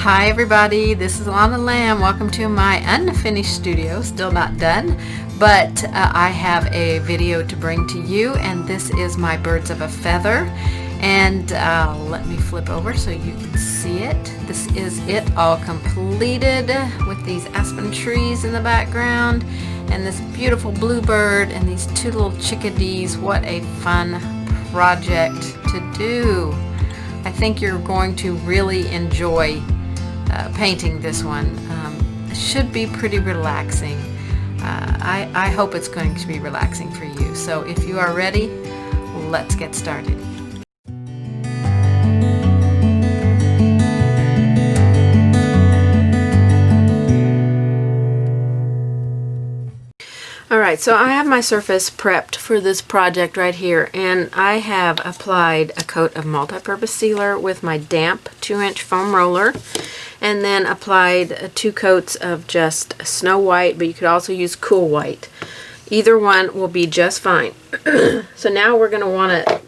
Hi everybody, this is Lonna Lamb. Welcome to my unfinished studio, still not done, but I have a video to bring to you, and this is my birds of a feather. And let me flip over so you can see it. This is it all completed with these aspen trees in the background and this beautiful bluebird and these two little chickadees. What a fun project to do. I think you're going to really enjoy painting this one. It should be pretty relaxing. I hope it's going to be relaxing for you. So if you are ready, let's get started. Alright, so I have my surface prepped for this project right here, and I have applied a coat of multi-purpose sealer with my damp 2-inch foam roller, and then applied 2 coats of just Snow White, but you could also use Cool White. Either one will be just fine. So now we're going to want to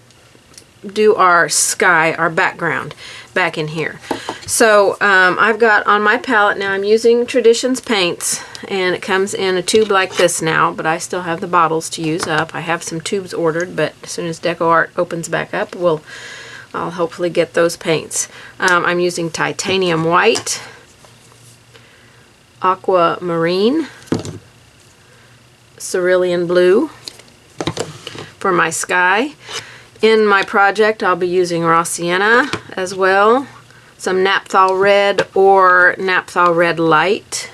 do our sky, our background, back in here. So I've got on my palette now, I'm using Traditions paints, and it comes in a tube like this now, but I still have the bottles to use up. I have some tubes ordered, but as soon as DecoArt opens back up, I'll hopefully get those paints. I'm using Titanium White, Aquamarine, Cerulean Blue for my sky. In my project, I'll be using Raw Sienna as well, some Naphthol Red or Naphthol Red Light,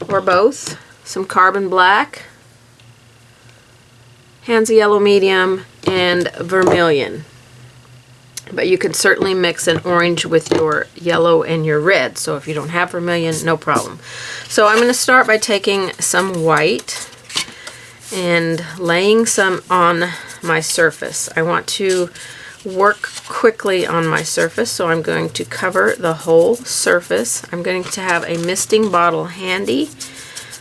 or both, some Carbon Black, Hansa Yellow Medium, and Vermilion. But you can certainly mix an orange with your yellow and your red, so if you don't have vermilion, no problem. So I'm going to start by taking some white and laying some on my surface. I want to work quickly on my surface, so I'm going to cover the whole surface. I'm going to have a misting bottle handy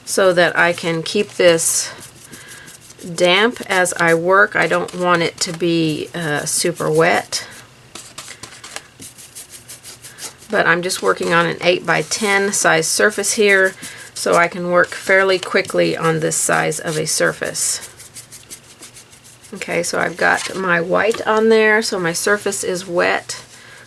so that I can keep this damp as I work. I don't want it to be super wet, but I'm just working on an 8 by 10 size surface here, so I can work fairly quickly on this size of a surface. Okay, so I've got my white on there, so my surface is wet.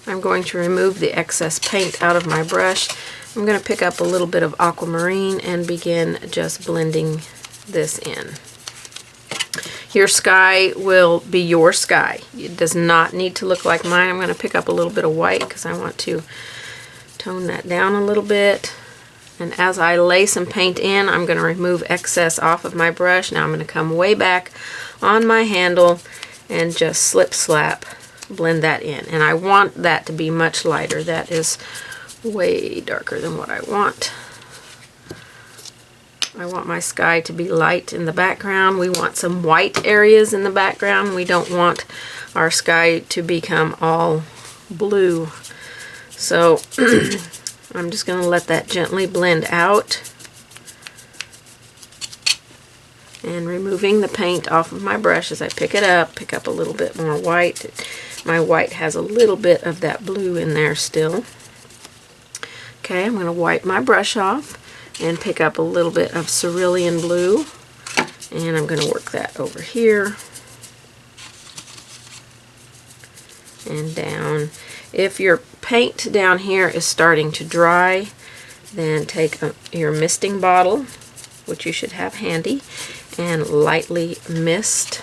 I'm going to remove the excess paint out of my brush. I'm going to pick up a little bit of aquamarine and begin just blending this in. Your sky will be your sky. It does not need to look like mine. I'm going to pick up a little bit of white because I want to tone that down a little bit. And as I lay some paint in, I'm going to remove excess off of my brush. Now I'm going to come way back on my handle and just slip slap blend that in. And I want that to be much lighter. That is way darker than what I want. I want my sky to be light in the background. We want some white areas in the background. We don't want our sky to become all blue. So I'm just going to let that gently blend out. And removing the paint off of my brush as I pick it up, pick up a little bit more white. My white has a little bit of that blue in there still. Okay, I'm going to wipe my brush off and pick up a little bit of cerulean blue, and I'm going to work that over here and down. If your paint down here is starting to dry, then take your misting bottle, which you should have handy, and lightly mist.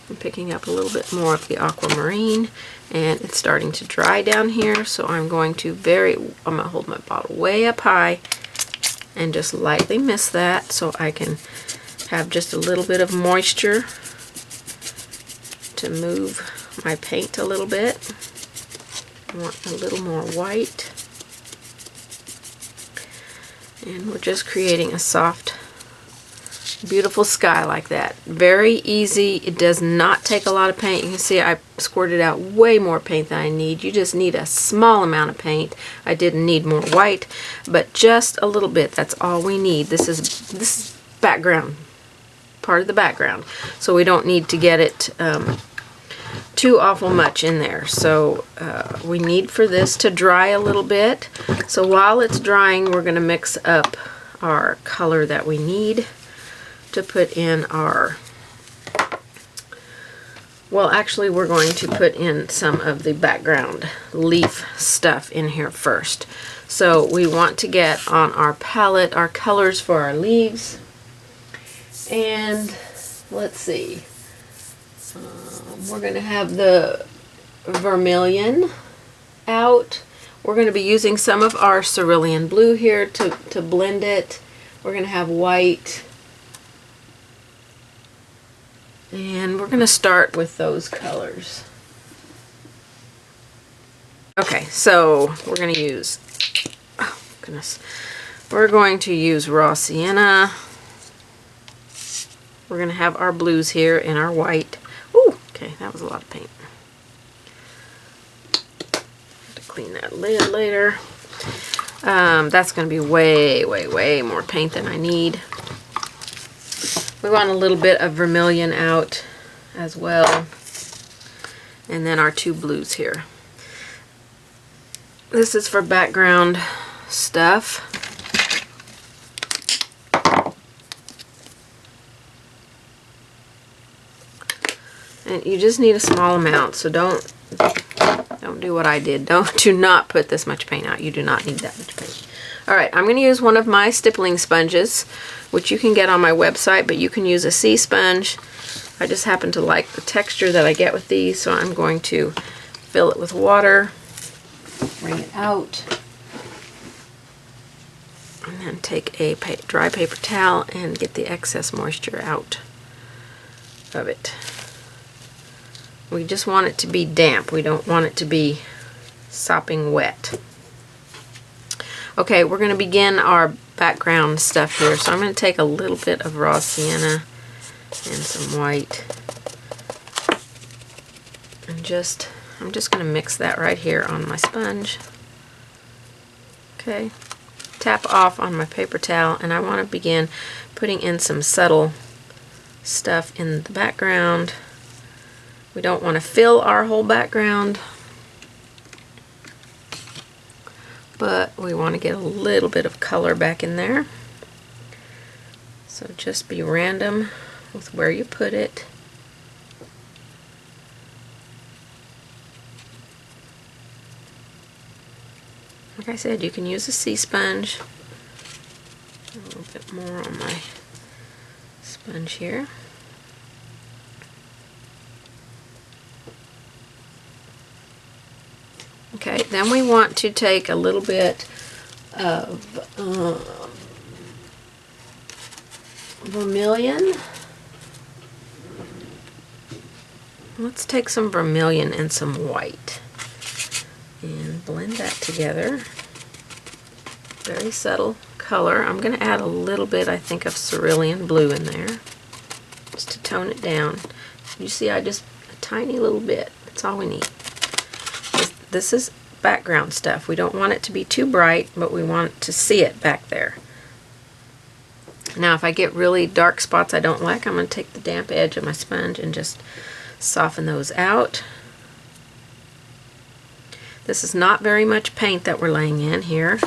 I'm picking up a little bit more of the aquamarine, and it's starting to dry down here, so I'm going to hold my bottle way up high and just lightly mist that so I can have just a little bit of moisture to move my paint a little bit. I want a little more white. And we're just creating a soft, beautiful sky like that. Very easy. It does not take a lot of paint. You can see I squirted out way more paint than I need. You just need a small amount of paint. I didn't need more white, but just a little bit. That's all we need. This is background, part of the background. So we don't need to get it too awful much in there. So we need for this to dry a little bit. So while it's drying, we're going to mix up our color that we need to put in our, well, actually we're going to put in some of the background leaf stuff in here first. So we want to get on our palette our colors for our leaves. And let's see, we're going to have the vermilion out. We're going to be using some of our cerulean blue here to blend it. We're going to have white. And we're going to start with those colors. Okay, so we're going to use, oh goodness, we're going to use raw sienna. We're going to have our blues here and our white. Ooh, okay, that was a lot of paint. Have to clean that lid later. That's going to be way, way, way more paint than I need. We want a little bit of vermilion out as well. And then our two blues here. This is for background stuff. And you just need a small amount, so don't do what I did. Do not put this much paint out. You do not need that much paint. All right, I'm going to use one of my stippling sponges, which you can get on my website, but you can use a sea sponge. I just happen to like the texture that I get with these, so I'm going to fill it with water, bring it out, and then take a dry paper towel and get the excess moisture out of it. We just want it to be damp. We don't want it to be sopping wet. Okay, we're going to begin our background stuff here. So I'm going to take a little bit of raw sienna and some white. And I'm just going to mix that right here on my sponge. Okay, tap off on my paper towel, and I want to begin putting in some subtle stuff in the background. We don't want to fill our whole background, but we want to get a little bit of color back in there. So just be random with where you put it. Like I said, you can use a sea sponge. A little bit more on my sponge here. Okay, then we want to take a little bit of vermilion. Let's take some vermilion and some white and blend that together. Very subtle color. I'm going to add a little bit, I think, of cerulean blue in there just to tone it down. You see, a tiny little bit. That's all we need. This is background stuff. We don't want it to be too bright, but we want to see it back there. Now, if I get really dark spots I don't like, I'm going to take the damp edge of my sponge and just soften those out. This is not very much paint that we're laying in here.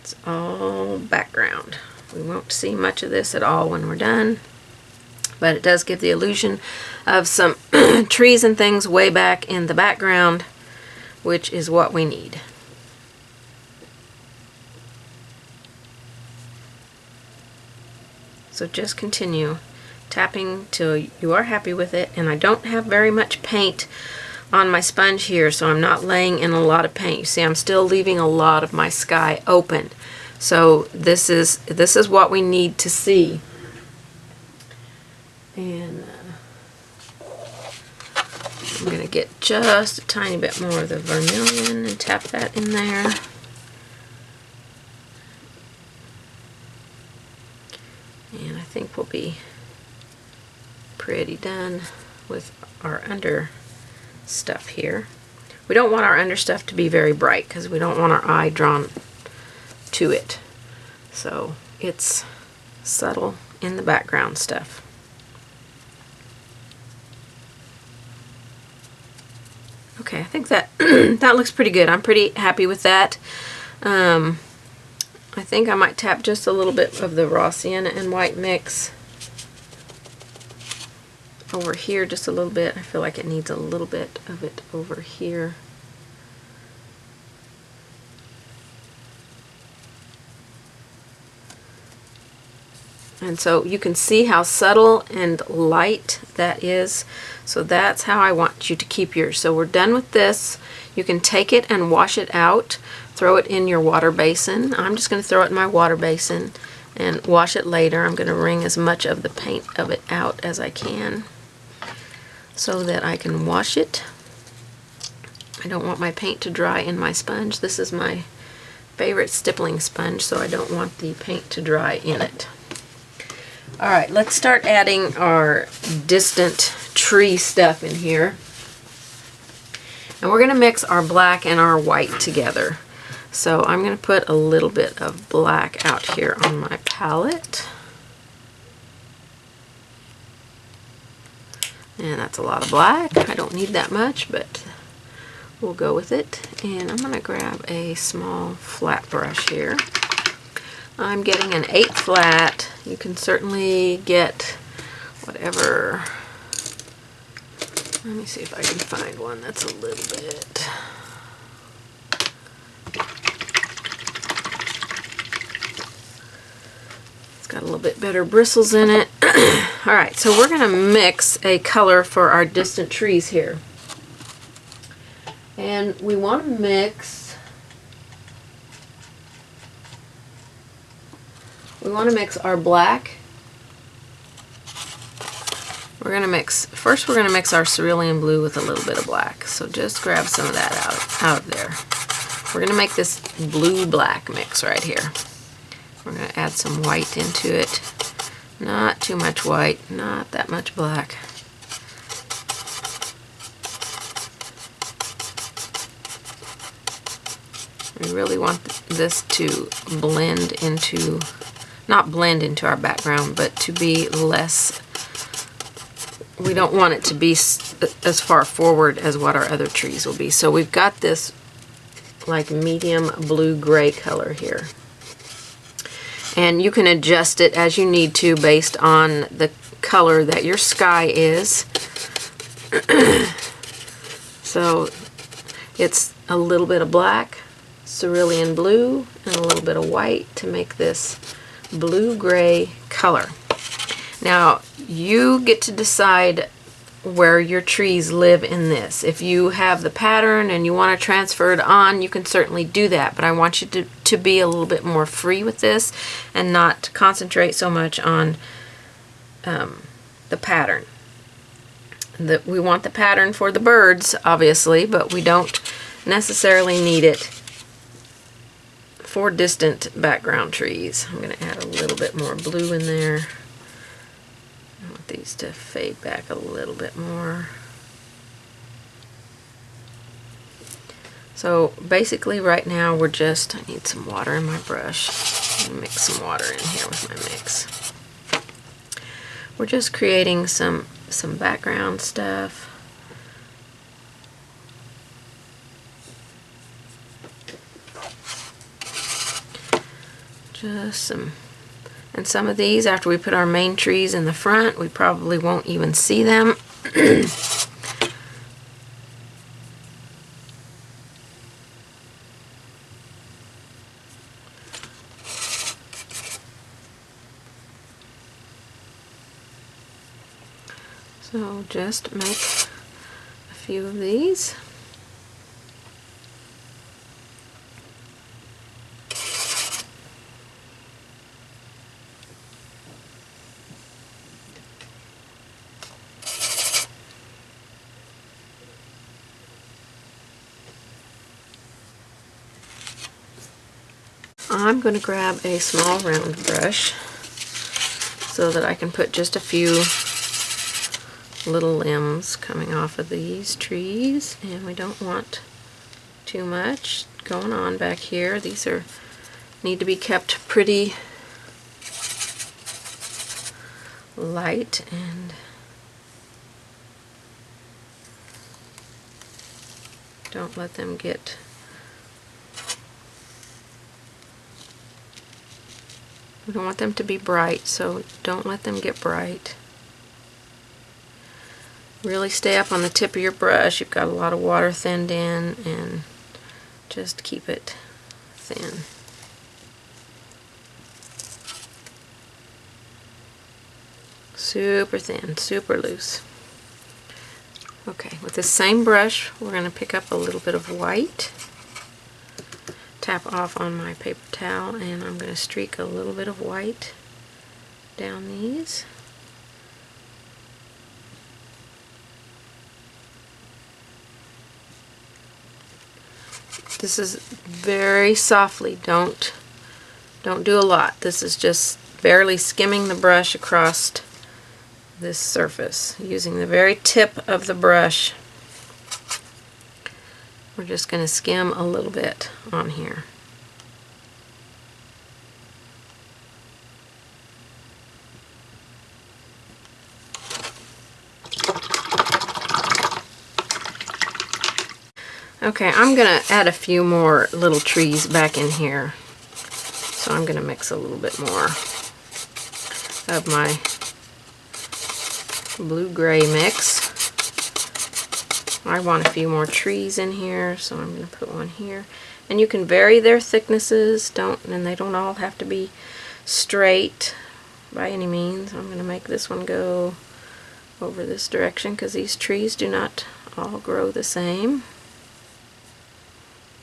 It's all background. We won't see much of this at all when we're done, but it does give the illusion of some trees and things way back in the background, which is what we need. So just continue tapping till you are happy with it. And I don't have very much paint on my sponge here, so I'm not laying in a lot of paint. You see, I'm still leaving a lot of my sky open. So this is what we need to see. And I'm going to get just a tiny bit more of the vermilion and tap that in there. And I think we'll be pretty done with our under stuff here. We don't want our understuff to be very bright because we don't want our eye drawn to it. So it's subtle in the background stuff. Okay, I think that that looks pretty good. I'm pretty happy with that. I think I might tap just a little bit of the raw sienna and white mix over here, just a little bit. I feel like it needs a little bit of it over here. And so you can see how subtle and light that is. So that's how I want you to keep yours. So we're done with this. You can take it and wash it out. Throw it in your water basin. I'm just going to throw it in my water basin and wash it later. I'm going to wring as much of the paint of it out as I can so that I can wash it. I don't want my paint to dry in my sponge. This is my favorite stippling sponge, so I don't want the paint to dry in it. Alright, let's start adding our distant tree stuff in here. And we're going to mix our black and our white together. So I'm going to put a little bit of black out here on my palette. And that's a lot of black. I don't need that much, but we'll go with it. And I'm going to grab a small flat brush here. I'm getting an 8 flat. You can certainly get whatever. Let me see if I can find one that's a little bit. It's got a little bit better bristles in it. Alright, so we're going to mix a color for our distant trees here. And we want to mix our black. We're going to mix, first we're going to mix our cerulean blue with a little bit of black. So just grab some of that out of there. We're going to make this blue-black mix right here. We're going to add some white into it. Not too much white, not that much black. We really want this to blend into, not blend into our background, but to be less, we don't want it to be as far forward as what our other trees will be. So we've got this like medium blue-gray color here. And you can adjust it as you need to based on the color that your sky is. So it's a little bit of black, cerulean blue, and a little bit of white to make this blue-gray color. Now, you get to decide where your trees live in this. If you have the pattern and you want to transfer it on, you can certainly do that, but I want you to be a little bit more free with this and not concentrate so much on the pattern. We want the pattern for the birds, obviously, but we don't necessarily need it for distant background trees. I'm going to add a little bit more blue in there. I want these to fade back a little bit more. So basically right now we're just, I need some water in my brush. I'm going to mix some water in here with my mix. We're just creating some background stuff. Just some. And some of these, after we put our main trees in the front, we probably won't even see them. So just make a few of these. I'm going to grab a small round brush so that I can put just a few little limbs coming off of these trees, and we don't want too much going on back here. These need to be kept pretty light, and don't let them get we don't want them to be bright, so don't let them get bright. Really stay up on the tip of your brush. You've got a lot of water thinned in, and just keep it thin. Super thin, super loose. Okay, with the same brush, we're going to pick up a little bit of white, tap off on my paper towel, and I'm going to streak a little bit of white down these. This is very softly. Don't do a lot. This is just barely skimming the brush across this surface using the very tip of the brush. We're just going to skim a little bit on here. Okay, I'm going to add a few more little trees back in here. So I'm going to mix a little bit more of my blue-gray mix. I want a few more trees in here, so I'm going to put one here. And you can vary their thicknesses, and they don't all have to be straight by any means. I'm going to make this one go over this direction because these trees do not all grow the same.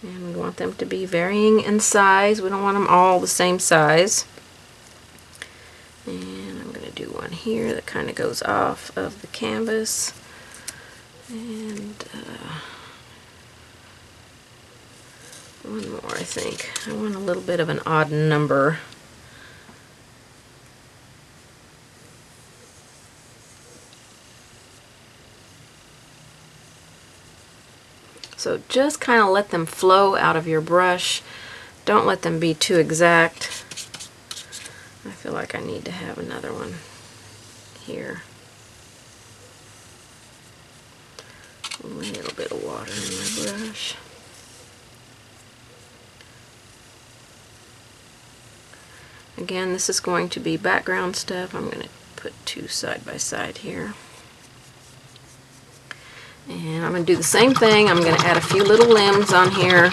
And we want them to be varying in size. We don't want them all the same size. And I'm going to do one here that kind of goes off of the canvas. And one more, I think. I want a little bit of an odd number. So just kind of let them flow out of your brush. Don't let them be too exact. I feel like I need to have another one here. A little bit of water in my brush. Again, this is going to be background stuff. I'm going to put two side by side here. And I'm going to do the same thing. I'm going to add a few little limbs on here.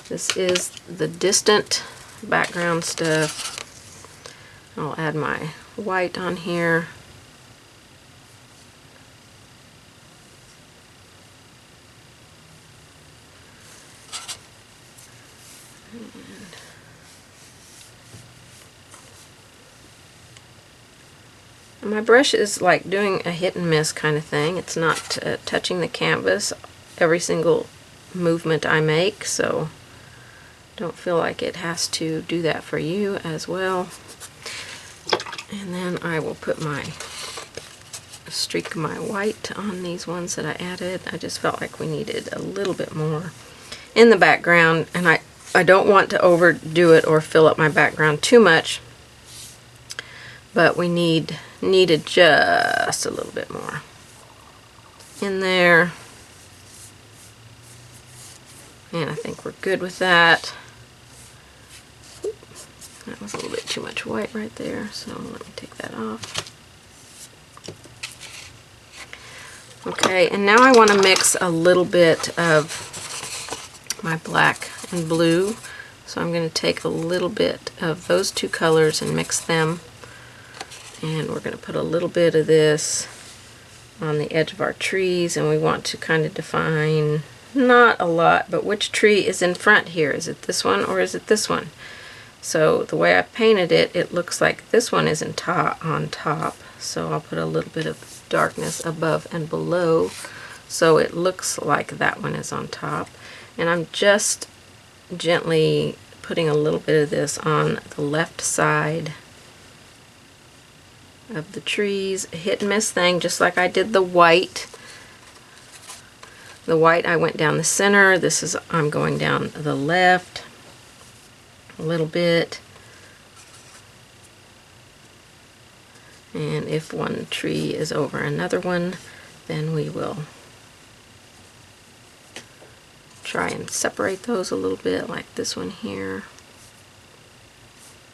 This is the distant background stuff. I'll add my white on here. And my brush is like doing a hit and miss kind of thing. It's not touching the canvas every single movement I make, so don't feel like it has to do that for you as well. And then I will put my streak my white on these ones that I added. I just felt like we needed a little bit more in the background, and I don't want to overdo it or fill up my background too much, but we needed just a little bit more in there. And I think we're good with that. That was a little bit too much white right there, so let me take that off. Okay, and now I want to mix a little bit of my black and blue. So I'm going to take a little bit of those two colors and mix them. And we're going to put a little bit of this on the edge of our trees, and we want to kind of define, not a lot, but which tree is in front here. Is it this one or is it this one? So the way I painted it, it looks like this one is on top. So I'll put a little bit of darkness above and below so it looks like that one is on top. And I'm just gently putting a little bit of this on the left side of the trees. A hit and miss thing, just like I did the white. The white, I went down the center. This is, I'm going down the left a little bit. And if one tree is over another one, then we will try and separate those a little bit, like this one here,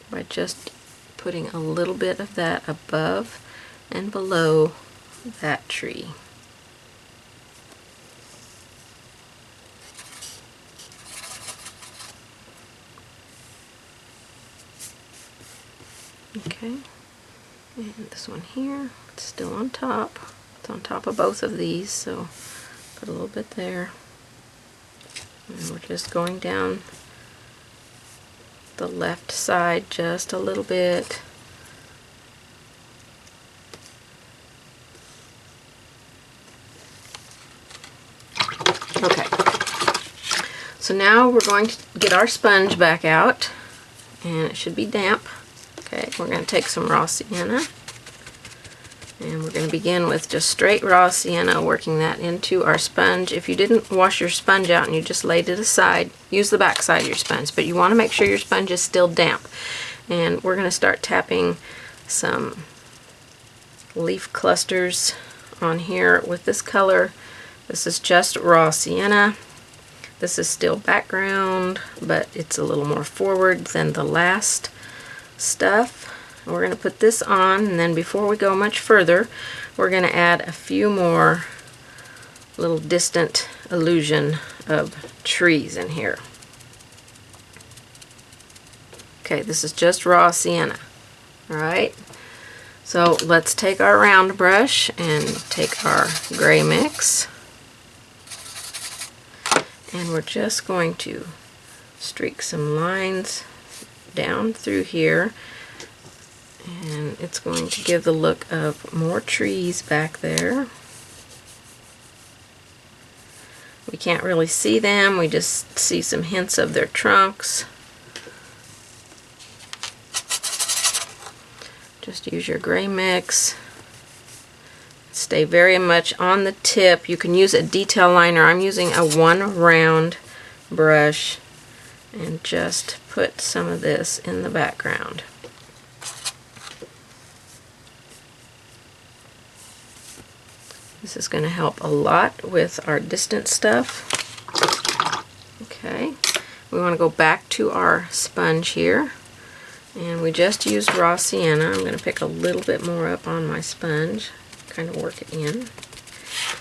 by just putting a little bit of that above and below that tree. Okay, and this one here, it's still on top. It's on top of both of these, so put a little bit there. And we're just going down the left side just a little bit. Okay, so now we're going to get our sponge back out, and it should be damp. Okay, we're going to take some raw sienna, and we're going to begin with just straight raw sienna, working that into our sponge. If you didn't wash your sponge out and you just laid it aside, use the back side of your sponge, but you want to make sure your sponge is still damp. And we're going to start tapping some leaf clusters on here with this color. This is just raw sienna. This is still background, but it's a little more forward than the last stuff. We're going to put this on, and then before we go much further, we're going to add a few more little distant illusion of trees in here. Okay, this is just raw sienna. Alright, so let's take our round brush and take our gray mix, and we're just going to streak some lines down through here, and it's going to give the look of more trees back there. We can't really see them, we just see some hints of their trunks. Just use your gray mix. Stay very much on the tip. You can use a detail liner. I'm using a 1 round brush, and just put some of this in the background. This is going to help a lot with our distant stuff. Okay, we want to go back to our sponge here, and we just used raw sienna. I'm going to pick a little bit more up on my sponge, kind of work it in.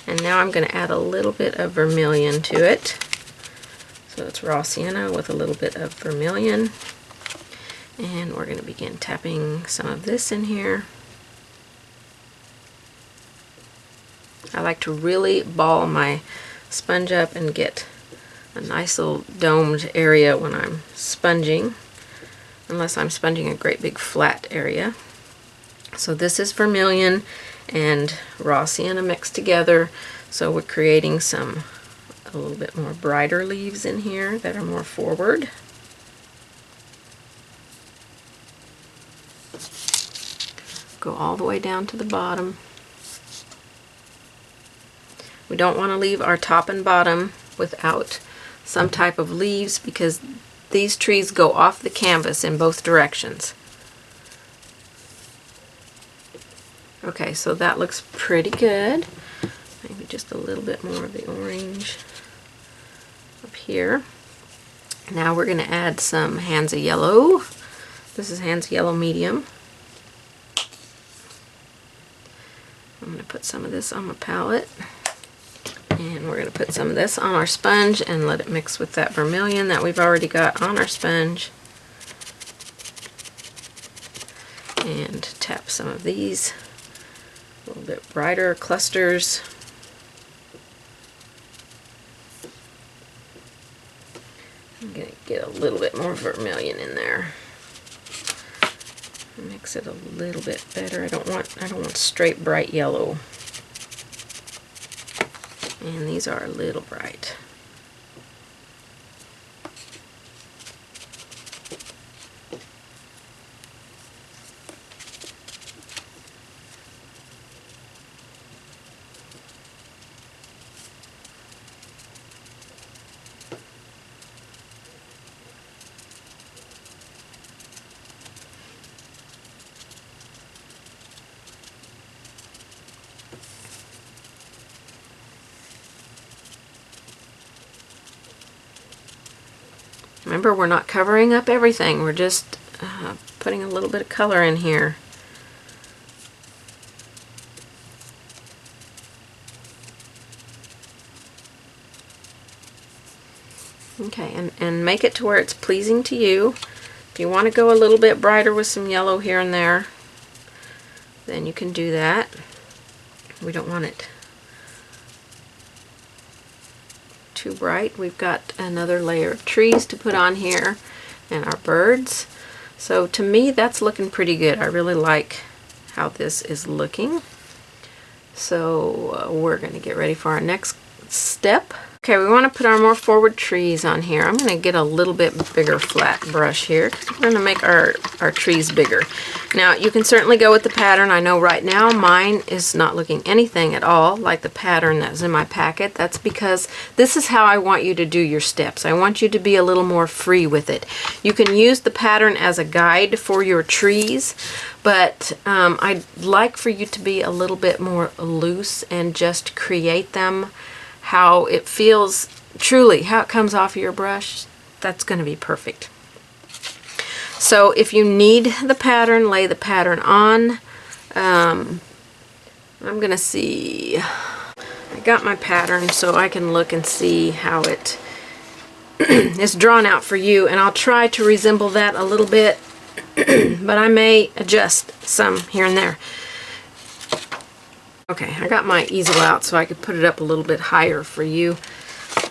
And now I'm going to add a little bit of vermilion to it. So it's raw sienna with a little bit of vermilion, and we're going to begin tapping some of this in here. I like to really ball my sponge up and get a nice little domed area when I'm sponging, unless I'm sponging a great big flat area. So this is vermilion and raw sienna mixed together, so we're creating a little bit more brighter leaves in here that are more forward. Go all the way down to the bottom. We don't want to leave our top and bottom without some type of leaves, because these trees go off the canvas in both directions. Okay, so that looks pretty good. Maybe just a little bit more of the orange up here. Now we're going to add some Hansa Yellow. This is Hansa Yellow Medium. I'm going to put some of this on my palette. And we're going to put some of this on our sponge and let it mix with that vermilion that we've already got on our sponge. And tap some of these a little bit brighter clusters. I'm going to get a little bit more vermilion in there. Mix it a little bit better. I don't want straight bright yellow. And these are a little bright. Remember, we're not covering up everything. We're just putting a little bit of color in here. Okay, and make it to where it's pleasing to you. If you want to go a little bit brighter with some yellow here and there, then you can do that. We don't want it too bright. We've got another layer of trees to put on here and our birds. So to me, that's looking pretty good. I really like how this is looking. So we're going to get ready for our next step. Okay, we want to put our more forward trees on here. I'm going to get a little bit bigger flat brush here. We're going to make our trees bigger. Now, you can certainly go with the pattern. I know right now mine is not looking anything at all like the pattern that was in my packet. That's because this is how I want you to do your steps. I want you to be a little more free with it. You can use the pattern as a guide for your trees, but I'd like for you to be a little bit more loose and just create them how it feels, truly, how it comes off of your brush. That's going to be perfect. So if you need the pattern, lay the pattern on. I'm going to see, I got my pattern so I can look and see how it is drawn out for you, and I'll try to resemble that a little bit, but I may adjust some here and there. Okay, I got my easel out so I could put it up a little bit higher for you.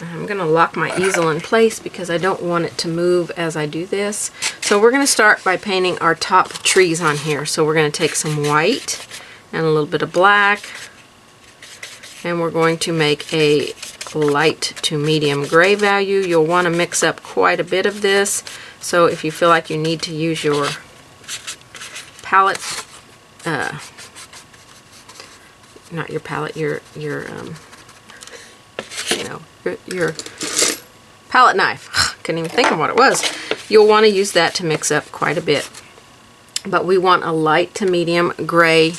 I'm going to lock my easel in place because I don't want it to move as I do this. So we're going to start by painting our top trees on here. So we're going to take some white and a little bit of black, and we're going to make a light to medium gray value. You'll want to mix up quite a bit of this. So if you feel like you need to use your palette, not your palette, your palette knife. Couldn't even think of what it was. You'll want to use that to mix up quite a bit. But we want a light to medium gray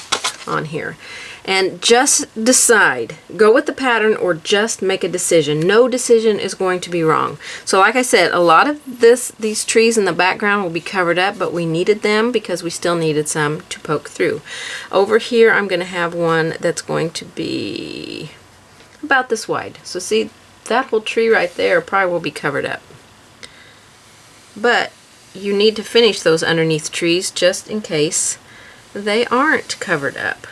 on here. And just decide, go with the pattern or just make a decision. No decision is going to be wrong. So like I said, a lot of these trees in the background will be covered up, but we needed them because we still needed some to poke through. Over here, I'm going to have one that's going to be about this wide. So see, that whole tree right there probably will be covered up. But you need to finish those underneath trees just in case they aren't covered up.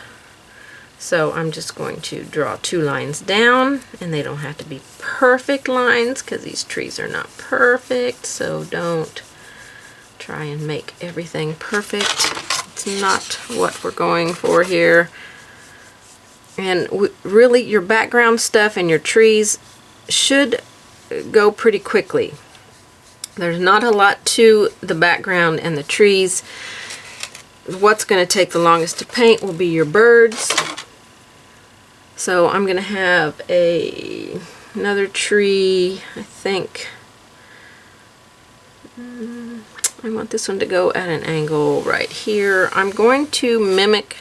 So I'm just going to draw 2 lines down, and they don't have to be perfect lines because these trees are not perfect, so don't try and make everything perfect. It's not what we're going for here. And really, your background stuff and your trees should go pretty quickly. There's not a lot to the background and the trees. What's going to take the longest to paint will be your birds. So I'm going to have another tree, I think. I want this one to go at an angle right here. I'm going to mimic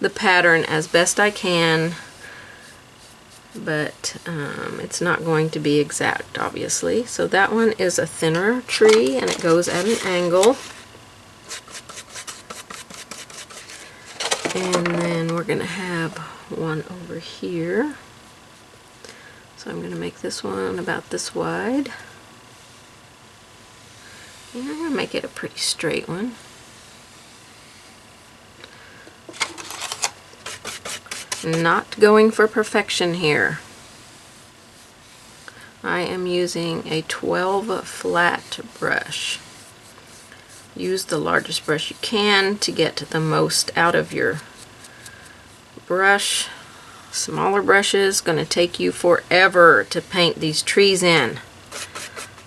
the pattern as best I can, but it's not going to be exact, obviously. So that one is a thinner tree, and it goes at an angle. And then we're going to have one over here. So I'm going to make this one about this wide. And I'm going to make it a pretty straight one. Not going for perfection here. I am using a 12 flat brush. Use the largest brush you can to get the most out of your brush. Smaller brushes going to take you forever to paint these trees in.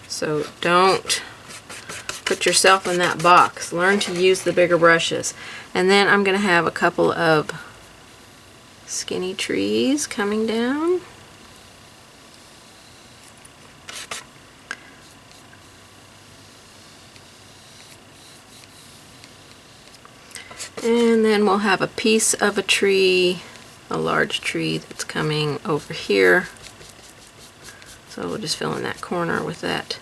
So don't put yourself in that box. Learn to use the bigger brushes. And then I'm going to have a couple of skinny trees coming down. And then we'll have a piece of a tree, a large tree that's coming over here. So we'll just fill in that corner with that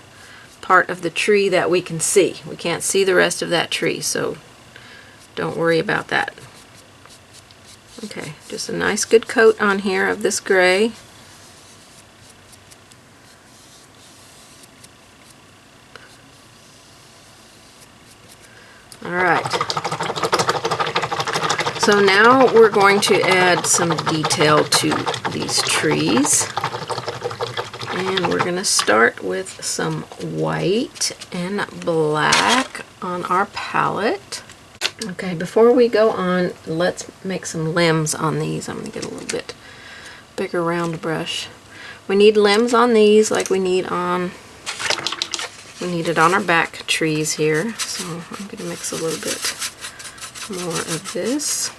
part of the tree that we can see. We can't see the rest of that tree, so don't worry about that. Okay, just a nice good coat on here of this gray. Alright, so now we're going to add some detail to these trees. And we're going to start with some white and black on our palette. Okay, before we go on, let's make some limbs on these. I'm going to get a little bit bigger round brush. We need limbs on these like we need it on our back trees here. So I'm going to mix a little bit more of this.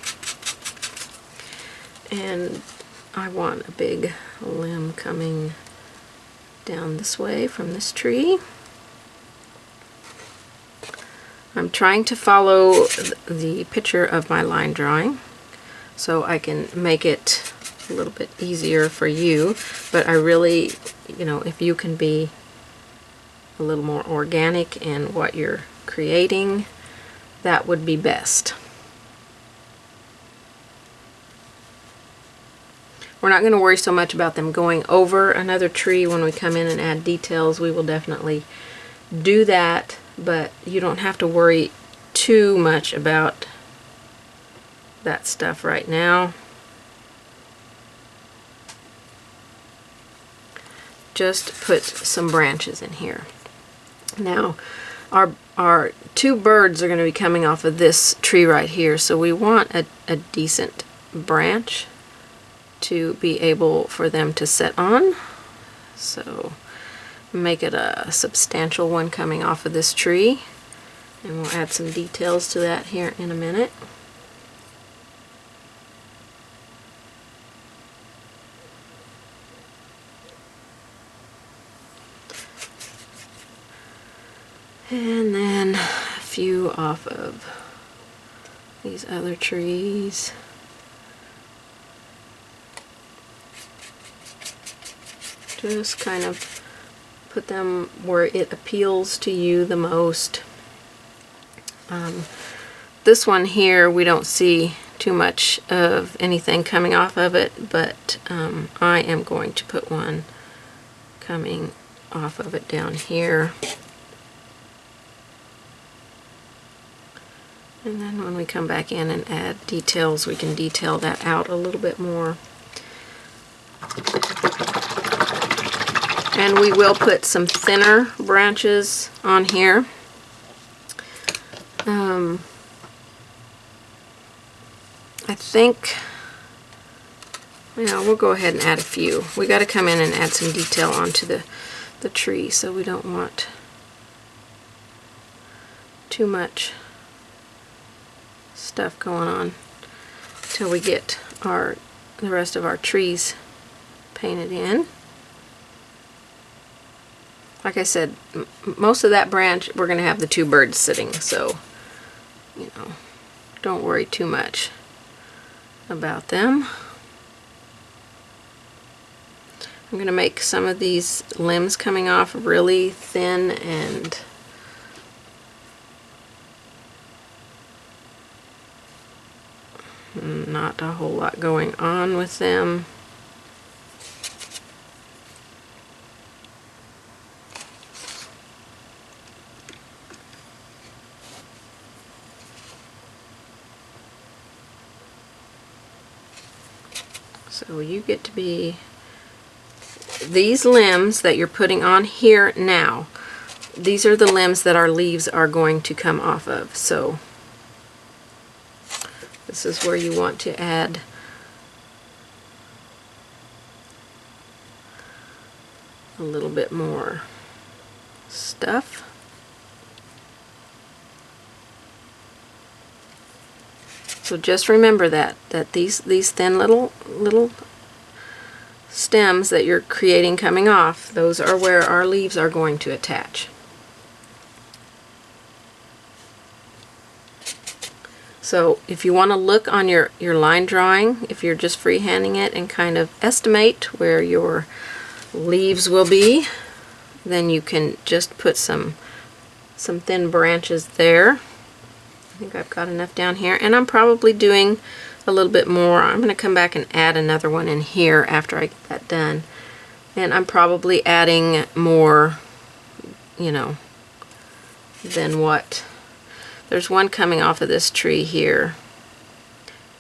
And I want a big limb coming down this way from this tree. I'm trying to follow the picture of my line drawing so I can make it a little bit easier for you, but I really, you know, if you can be a little more organic in what you're creating, that would be best. We're not going to worry so much about them going over another tree when we come in and add details. We will definitely do that, but you don't have to worry too much about that stuff right now. Just put some branches in here. Now, our two birds are going to be coming off of this tree right here, so we want a decent branch to be able for them to sit on. So make it a substantial one coming off of this tree, and we'll add some details to that here in a minute. And then a few off of these other trees. Just kind of put them where it appeals to you the most. This one here, we don't see too much of anything coming off of it, but I am going to put one coming off of it down here. And then when we come back in and add details, we can detail that out a little bit more. And we will put some thinner branches on here. I think, yeah, we'll go ahead and add a few. We got to come in and add some detail onto the tree, so we don't want too much stuff going on till we get the rest of our trees painted in. Like I said, most of that branch we're going to have the two birds sitting, so you know, don't worry too much about them. I'm going to make some of these limbs coming off really thin and not a whole lot going on with them. So you get to be, these limbs that you're putting on here now, these are the limbs that our leaves are going to come off of. So this is where you want to add a little bit more stuff. So just remember that these thin little stems that you're creating coming off, those are where our leaves are going to attach. So if you want to look on your line drawing, if you're just freehanding it and kind of estimate where your leaves will be, then you can just put some thin branches there. I think I've got enough down here, and I'm probably doing a little bit more. I'm going to come back and add another one in here after I get that done. And I'm probably adding more, you know, than what. There's one coming off of this tree here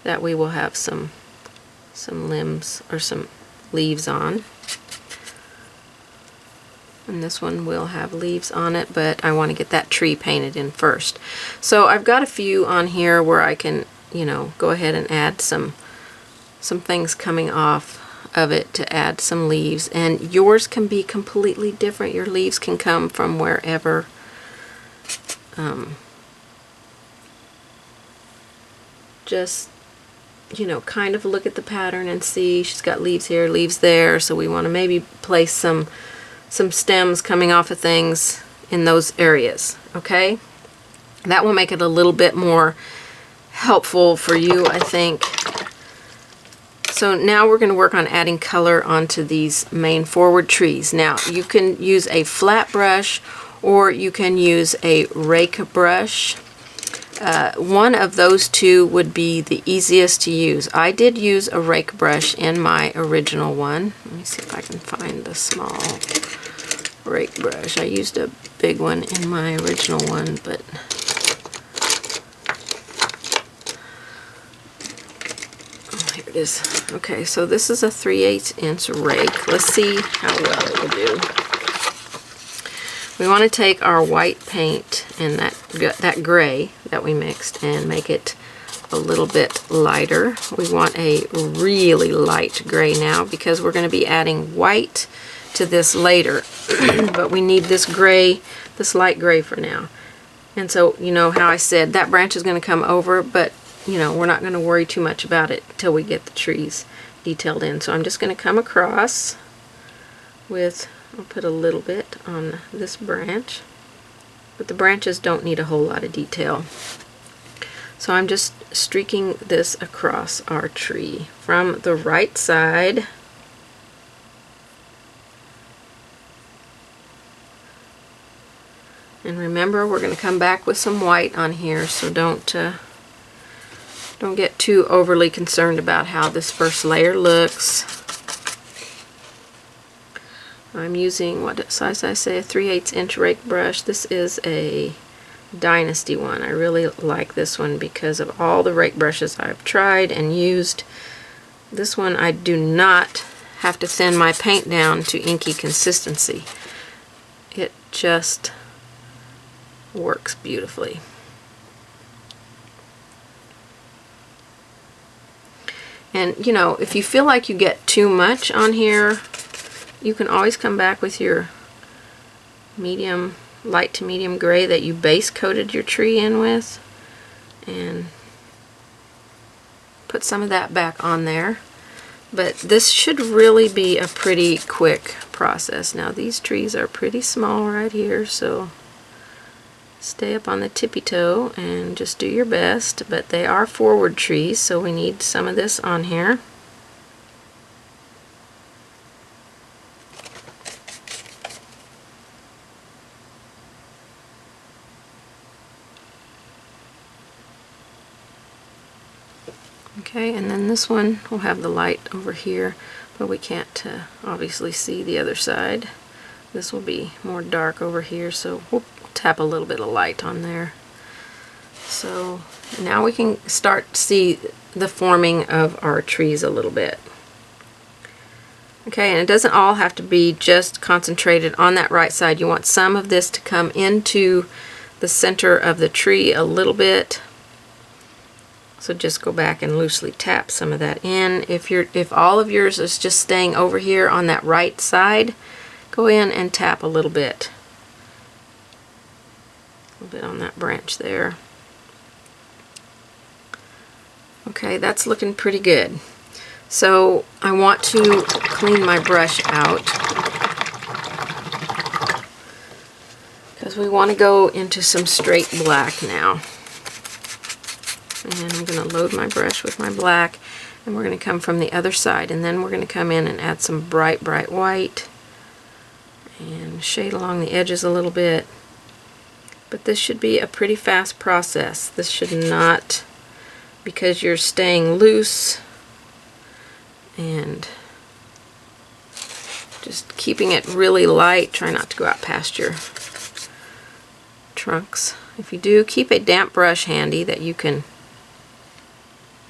that we will have some limbs or some leaves on. And this one will have leaves on it, but I want to get that tree painted in first. So I've got a few on here where I can, you know, go ahead and add some things coming off of it to add some leaves. And yours can be completely different. Your leaves can come from wherever. Just, you know, kind of look at the pattern and see she's got leaves here, leaves there, so we want to maybe place some stems coming off of things in those areas, okay? That will make it a little bit more helpful for you, I think. So now we're going to work on adding color onto these main forward trees. Now you can use a flat brush or you can use a rake brush. One of those two would be the easiest to use. I did use a rake brush in my original one. Let me see if I can find the small rake brush. I used a big one in my original one, but oh, here it is. Okay, so this is a 3/8 inch rake. Let's see how well it will do. We want to take our white paint and that gray that we mixed and make it a little bit lighter. We want a really light gray now because we're going to be adding white to this later. But we need this gray, this light gray for now. And so, you know how I said that branch is going to come over, but you know, we're not going to worry too much about it till we get the trees detailed in. So I'm just going to come across with, I'll put a little bit on this branch, but the branches don't need a whole lot of detail. So I'm just streaking this across our tree from the right side. And remember, we're going to come back with some white on here, so don't get too overly concerned about how this first layer looks. I'm using, what size did I say, a 3/8 inch rake brush. This is a Dynasty one. I really like this one because of all the rake brushes I've tried and used. This one I do not have to thin my paint down to inky consistency. It just works beautifully. And you know, if you feel like you get too much on here, you can always come back with your medium, light to medium gray that you base coated your tree in with and put some of that back on there. But this should really be a pretty quick process. Now these trees are pretty small right here, so stay up on the tippy toe and just do your best. But they are forward trees, so we need some of this on here. Okay, and then this one will have the light over here, but we can't obviously see the other side. This will be more dark over here, so we'll tap a little bit of light on there. So now we can start to see the forming of our trees a little bit. Okay, and it doesn't all have to be just concentrated on that right side. You want some of this to come into the center of the tree a little bit. So just go back and loosely tap some of that in. If all of yours is just staying over here on that right side, go in and tap a little bit. A little bit on that branch there. Okay, that's looking pretty good. So I want to clean my brush out because we want to go into some straight black now. And I'm going to load my brush with my black, and we're going to come from the other side, and then we're going to come in and add some bright white and shade along the edges a little bit. But this should be a pretty fast process. This should not, because you're staying loose and just keeping it really light. Try not to go out past your trunks. If you do, keep a damp brush handy that you can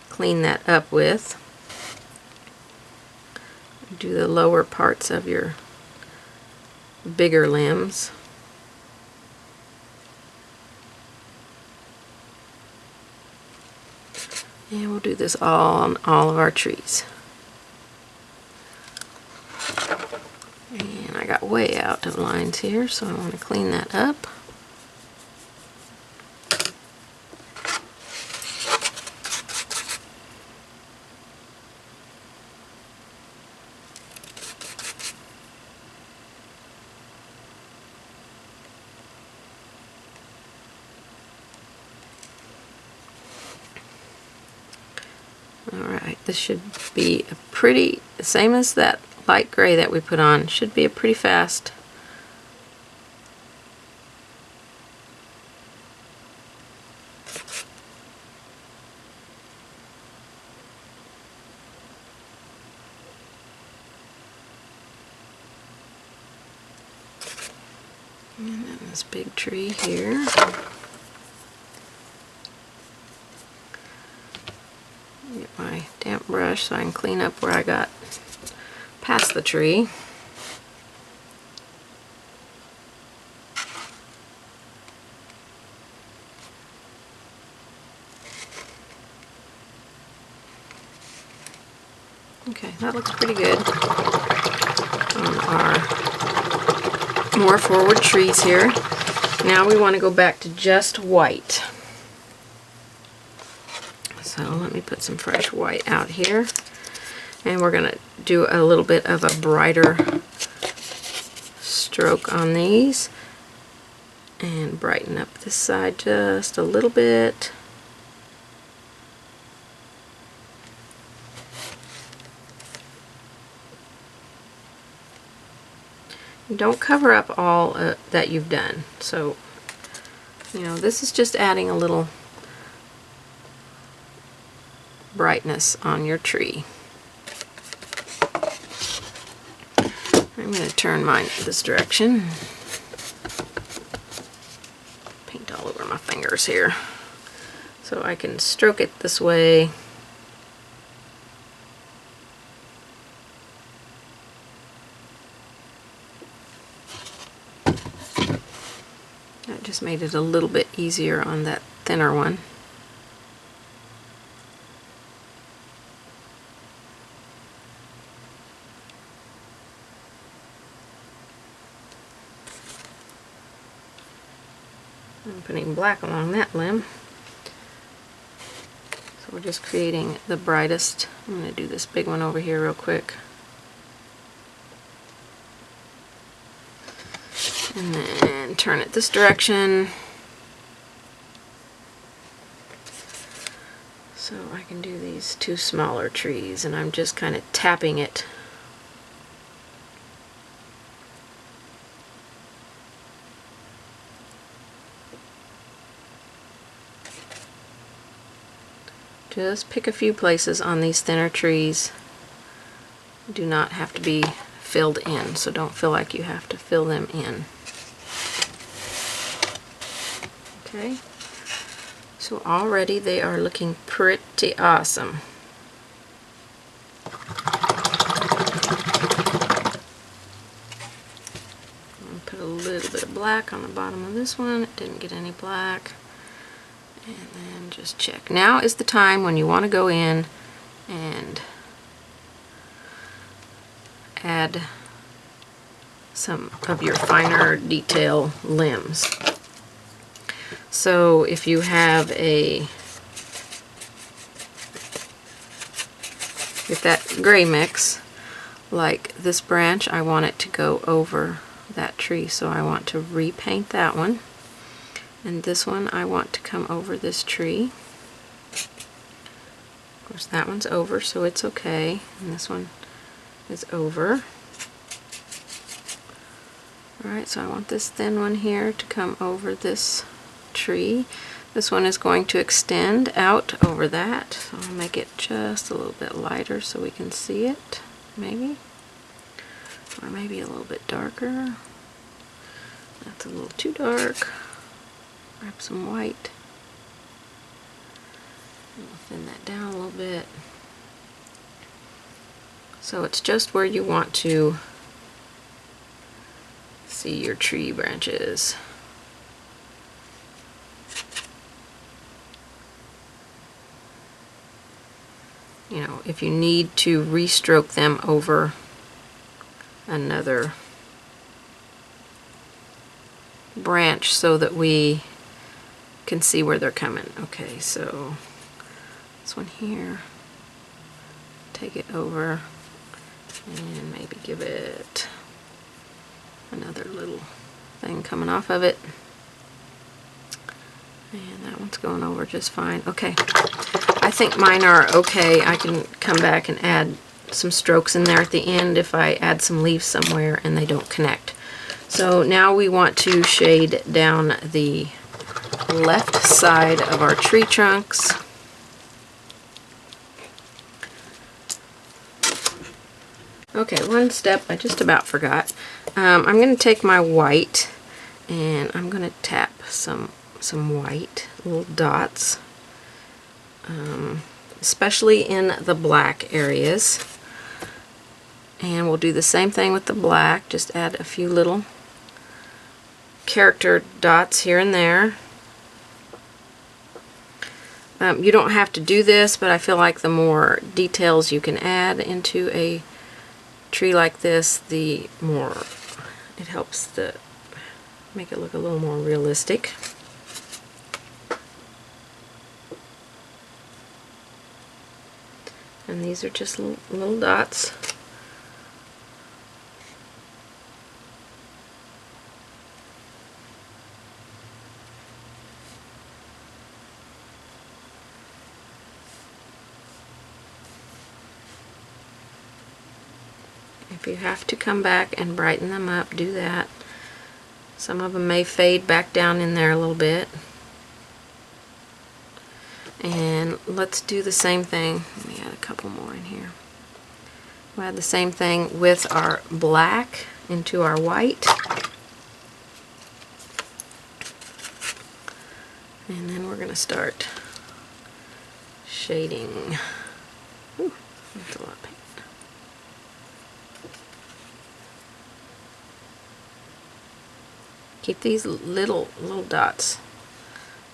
clean that up with. Do the lower parts of your bigger limbs. And we'll do this all on all of our trees. And I got way out of lines here, so I want to clean that up. Alright, this should be a pretty, same as that light gray that we put on, should be a pretty fast and then this big tree here. Get my damp brush so I can clean up where I got past the tree. Okay, that looks pretty good on our more forward trees here. Now we want to go back to just white. So let me put some fresh white out here, and we're going to do a little bit of a brighter stroke on these and brighten up this side just a little bit. Don't cover up all that you've done. So, you know, this is just adding a little brightness on your tree. I'm going to turn mine this direction. Paint all over my fingers here. So I can stroke it this way. That just made it a little bit easier on that thinner one. I'm putting black along that limb. So we're just creating the brightest. I'm going to do this big one over here real quick. And then turn it this direction. So I can do these two smaller trees, and I'm just kind of tapping it. Just pick a few places on these thinner trees. Do not have to be filled in, so don't feel like you have to fill them in. Okay, so already they are looking pretty awesome. I'll put a little bit of black on the bottom of this one. It didn't get any black. And then just check. Now is the time when you want to go in and add some of your finer detail limbs. So if you have with that gray mix, like this branch, I want it to go over that tree, so I want to repaint that one. And this one I want to come over this tree. Of course that one's over, so it's okay. And this one is over. Alright, so I want this thin one here to come over this tree. This one is going to extend out over that. So I'll make it just a little bit lighter so we can see it, maybe. Or maybe a little bit darker. That's a little too dark. Grab some white. We'll thin that down a little bit. So it's just where you want to see your tree branches. You know, if you need to restroke them over another branch so that we can see where they're coming. Okay, so this one here, take it over and maybe give it another little thing coming off of it. And that one's going over just fine. Okay, I think mine are okay. I can come back and add some strokes in there at the end if I add some leaves somewhere and they don't connect. So now we want to shade down the left side of our tree trunks. Okay, one step I just about forgot. I'm going to take my white and I'm going to tap some white little dots, especially in the black areas. And we'll do the same thing with the black, just add a few little character dots here and there. You don't have to do this, but I feel like the more details you can add into a tree like this, the more it helps to make it look a little more realistic. And these are just little dots. If you have to come back and brighten them up, do that. Some of them may fade back down in there a little bit. And let's do the same thing. Let me add a couple more in here. We'll add the same thing with our black into our white. And then we're going to start shading. Ooh, that's a lot of paint. Keep these little dots.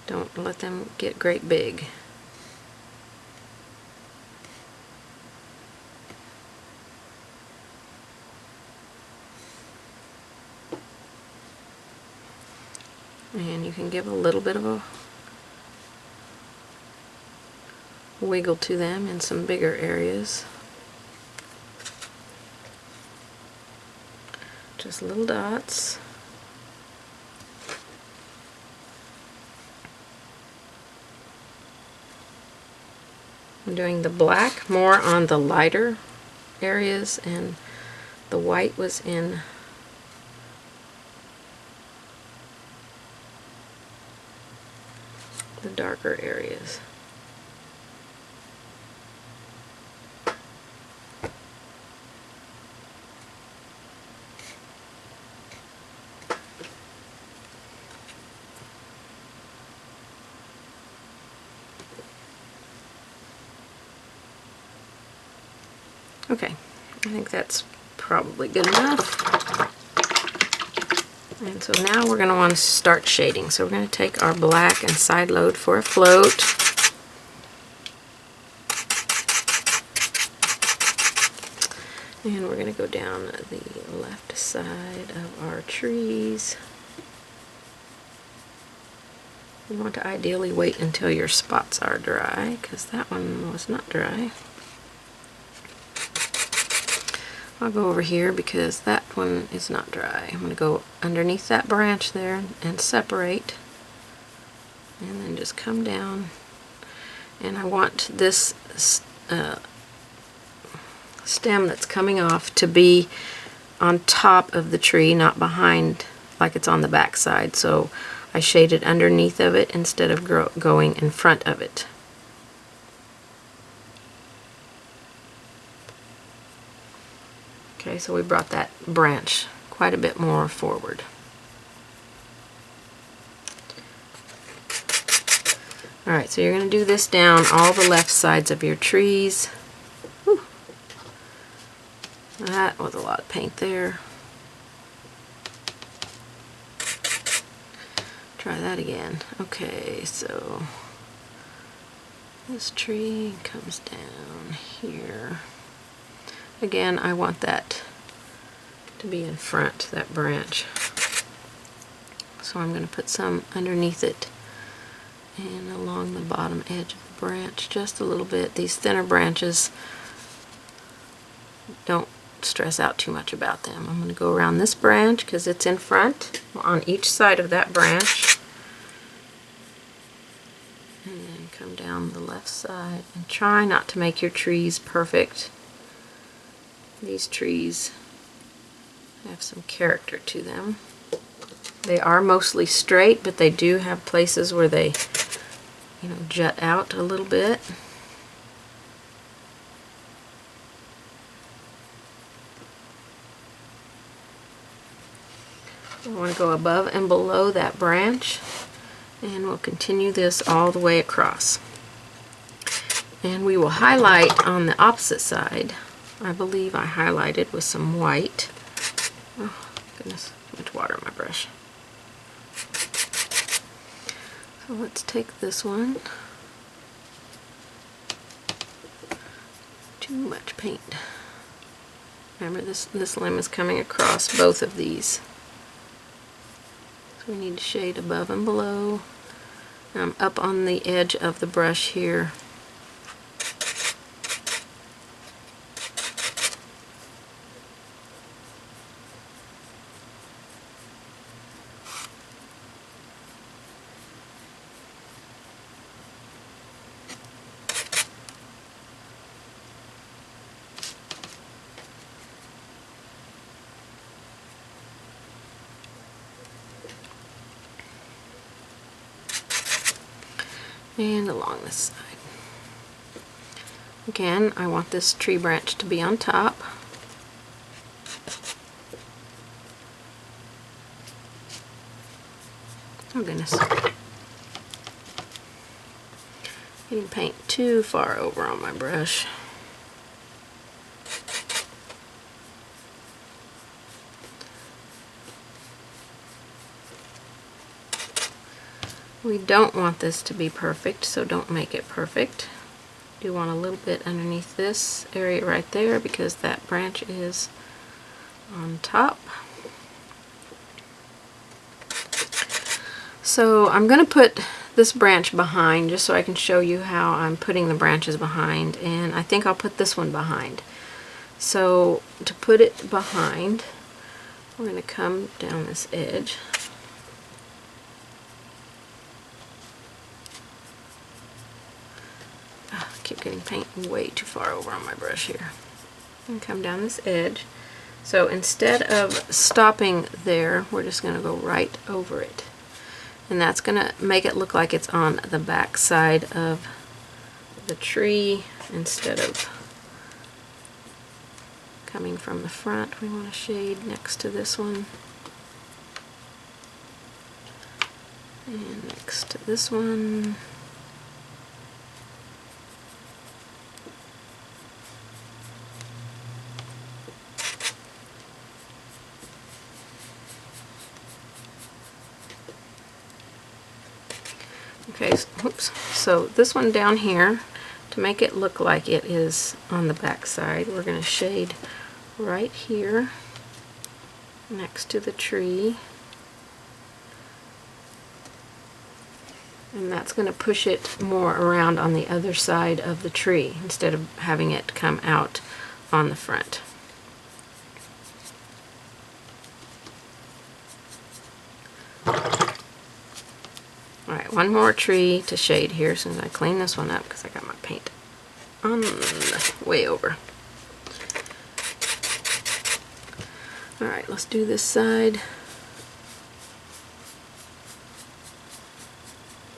Don't let them get great big. And you can give a little bit of a wiggle to them in some bigger areas. Just little dots. I'm doing the black more on the lighter areas, and the white was in the darker areas. Okay, I think that's probably good enough. And so now we're going to want to start shading. So we're going to take our black and side load for a float. And we're going to go down the left side of our trees. You want to ideally wait until your spots are dry, because that one was not dry. I'll go over here because that one is not dry. I'm going to go underneath that branch there and separate, and then just come down. And I want this stem that's coming off to be on top of the tree, not behind like it's on the back side. So I shaded underneath of it instead of going in front of it. Okay, so we brought that branch quite a bit more forward. Alright, so you're going to do this down all the left sides of your trees. Whew. That was a lot of paint there. Try that again. Okay, so this tree comes down here. Again, I want that to be in front, that branch. So I'm going to put some underneath it and along the bottom edge of the branch just a little bit. These thinner branches, don't stress out too much about them. I'm going to go around this branch because it's in front on each side of that branch, and then come down the left side and try not to make your trees perfect. These trees have some character to them. They are mostly straight, but they do have places where they, you know, jut out a little bit. I want to go above and below that branch, and we'll continue this all the way across. And we will highlight on the opposite side. I believe I highlighted with some white. Oh, goodness, too much water on my brush. So let's take this one. Too much paint. Remember, this limb is coming across both of these. So we need to shade above and below. I'm up on the edge of the brush here. And along this side. Again, I want this tree branch to be on top. Oh goodness. Getting paint too far over on my brush. We don't want this to be perfect, so don't make it perfect. You want a little bit underneath this area right there because that branch is on top. So I'm going to put this branch behind just so I can show you how I'm putting the branches behind, and I think I'll put this one behind. So to put it behind, we're going to come down this edge. Keep getting paint way too far over on my brush here. And come down this edge. So instead of stopping there, we're just going to go right over it. And that's going to make it look like it's on the back side of the tree instead of coming from the front. We want to shade next to this one. And next to this one. Okay, oops. So this one down here, to make it look like it is on the back side, we're going to shade right here next to the tree. And that's going to push it more around on the other side of the tree instead of having it come out on the front. Alright, one more tree to shade here as soon as I clean this one up because I got my paint on way over. Alright, let's do this side.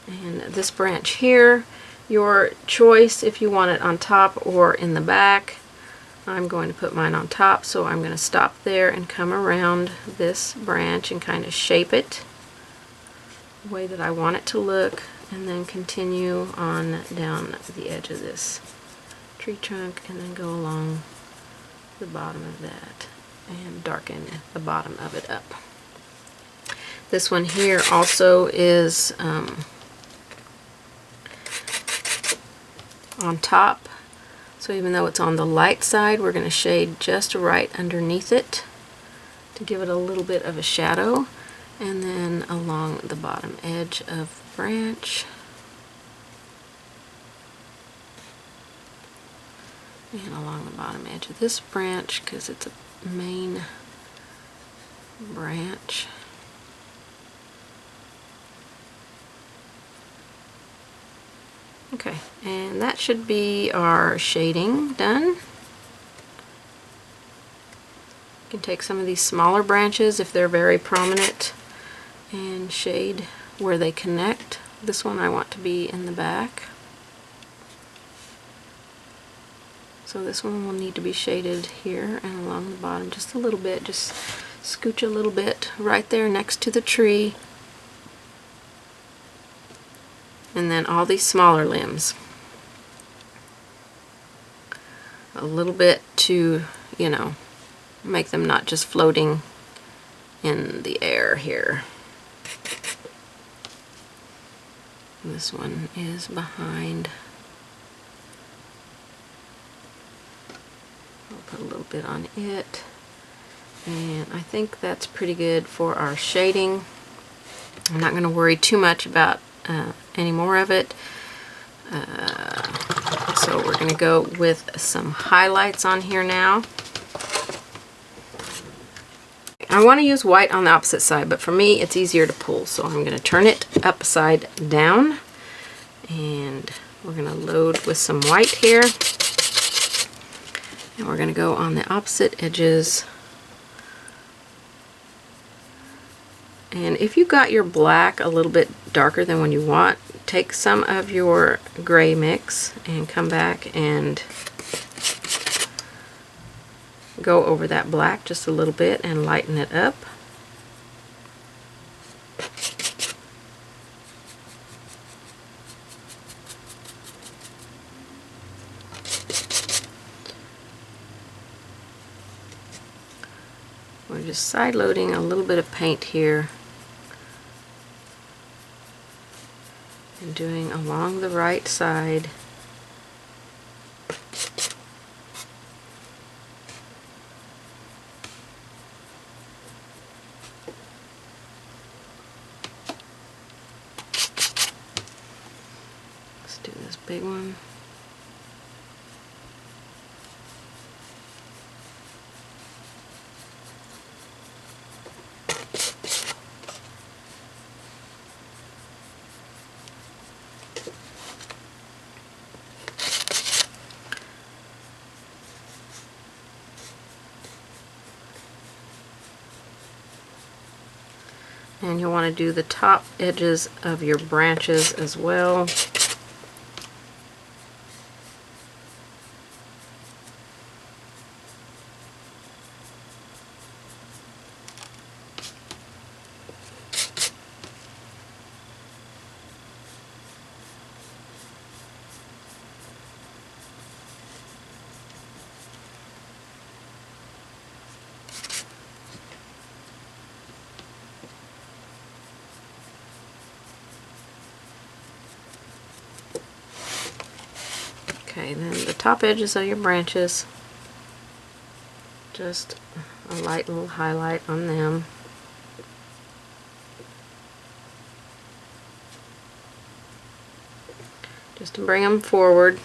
And this branch here, your choice if you want it on top or in the back. I'm going to put mine on top, so I'm going to stop there and come around this branch and kind of shape it the way that I want it to look, and then continue on down the edge of this tree trunk and then go along the bottom of that and darken the bottom of it up. This one here also is on top, so even though it's on the light side, we're going to shade just right underneath it to give it a little bit of a shadow, and then along the bottom edge of the branch, and along the bottom edge of this branch because it's a main branch. Okay, and that should be our shading done. You can take some of these smaller branches if they're very prominent and shade where they connect. This one I want to be in the back. So this one will need to be shaded here and along the bottom just a little bit. Just scooch a little bit right there next to the tree. And then all these smaller limbs. A little bit to, you know, make them not just floating in the air here. And this one is behind. I'll put a little bit on it. And I think that's pretty good for our shading. I'm not going to worry too much about any more of it. So we're going to go with some highlights on here now. I want to use white on the opposite side, but for me it's easier to pull, so I'm going to turn it upside down, and we're going to load with some white here, and we're going to go on the opposite edges. And if you got your black a little bit darker than what you want, take some of your gray mix and come back and go over that black just a little bit and lighten it up. We're just side loading a little bit of paint here and doing along the right side. Let's do this big one. And you'll want to do the top edges of your branches as well. Okay, then the top edges of your branches, just a light little highlight on them. Just to bring them forward.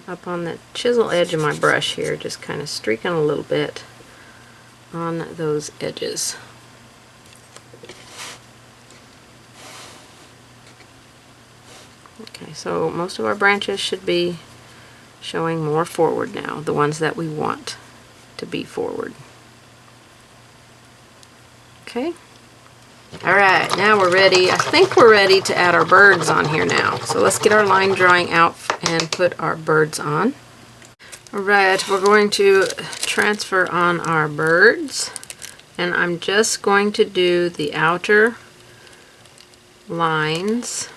up on the chisel edge of my brush here, just kind of streaking a little bit on those edges. Okay, so most of our branches should be showing more forward now, the ones that we want to be forward. Okay. Alright, now we're ready. I think we're ready to add our birds on here now. So let's get our line drawing out and put our birds on. Alright, we're going to transfer on our birds. And I'm just going to do the outer lines.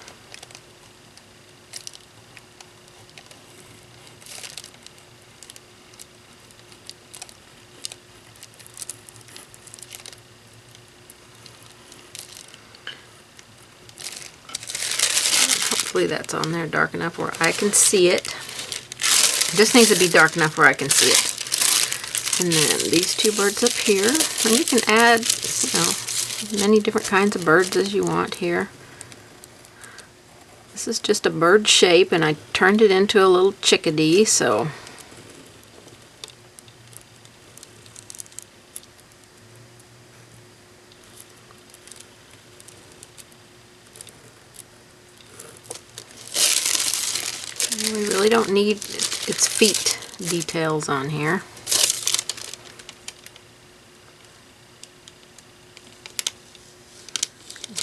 Hopefully that's on there dark enough where I can see it. It just needs to be dark enough where I can see it. And then these two birds up here. And you can add, you know, as many different kinds of birds as you want here. This is just a bird shape, and I turned it into a little chickadee, so we really don't need its feet details on here.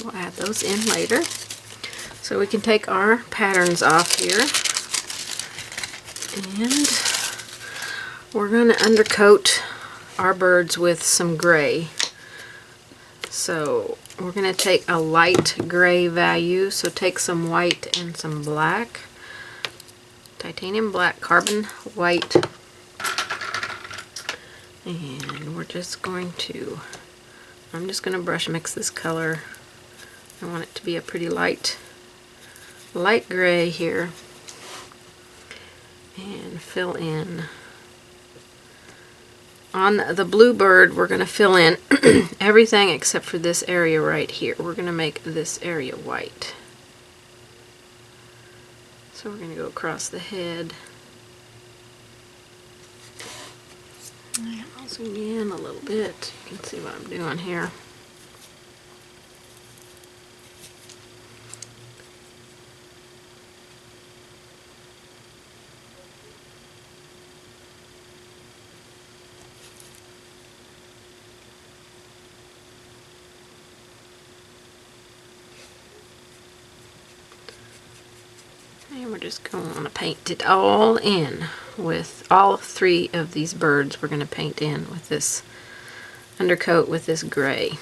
We'll add those in later. So we can take our patterns off here. And we're going to undercoat our birds with some gray. So we're going to take a light gray value. So take some white and some black. Titanium black, carbon white. And we're just going to, I'm just going to brush mix this color. I want it to be a pretty light gray here. And fill in. On the Bluebird, we're going to fill in everything except for this area right here. We're going to make this area white. So we're going to go across the head. And I'll zoom in a little bit. You can see what I'm doing here. And we're just going to paint it all in with all three of these birds. We're going to paint in with this undercoat with this gray.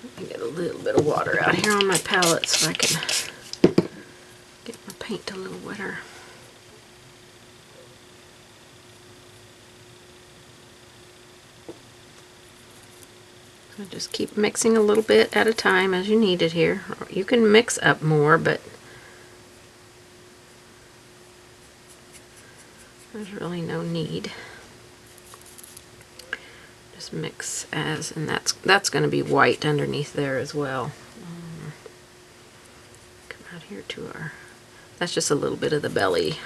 Let me get a little bit of water out here on my palette so I can get my paint a little wetter. So just keep mixing a little bit at a time as you need it here. You can mix up more, but there's really no need. Just mix as, and that's going to be white underneath there as well. Come out here to our, that's just a little bit of the belly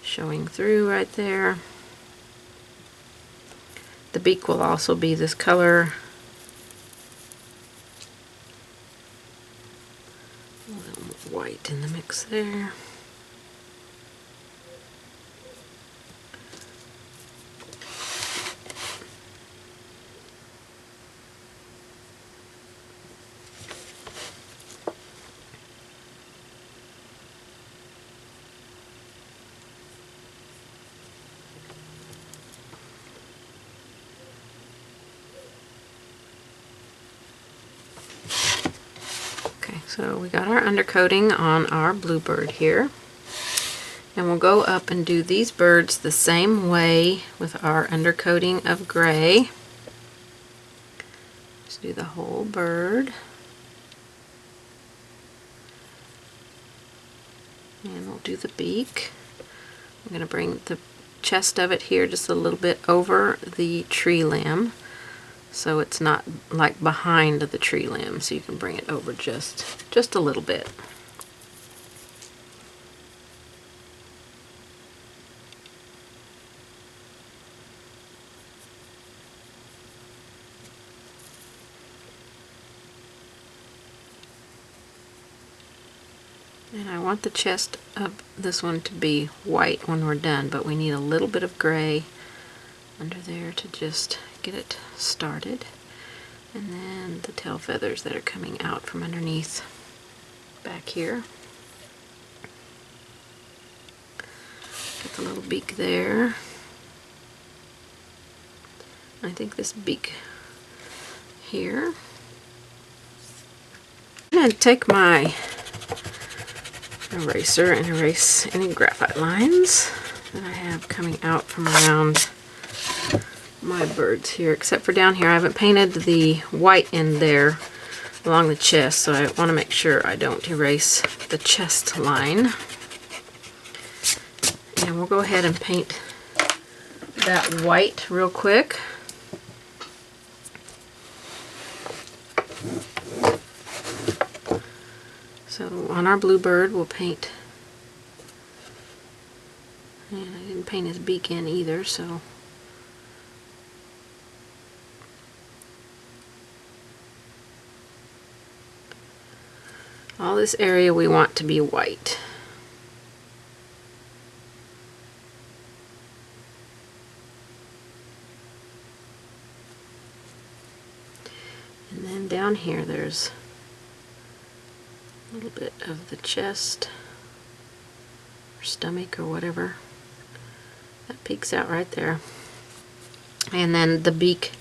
showing through right there. The beak will also be this color. A little more white in the mix there. So we got our undercoating on our Bluebird here. And we'll go up and do these birds the same way with our undercoating of gray. Just do the whole bird. And we'll do the beak. I'm going to bring the chest of it here just a little bit over the tree limb, so it's not like behind the tree limb, so you can bring it over just a little bit. And I want the chest of this one to be white when we're done, but we need a little bit of gray under there to just get it started. And then the tail feathers that are coming out from underneath back here. Get the little beak there. I think this beak here. I'm going to take my eraser and erase any graphite lines that I have coming out from around my birds here, except for down here. I haven't painted the white end there along the chest, so I want to make sure I don't erase the chest line. And we'll go ahead and paint that white real quick. So on our Bluebird, we'll paint, and I didn't paint his beak in either, so all this area we want to be white. And then down here there's a little bit of the chest or stomach or whatever that peeks out right there. And then the beak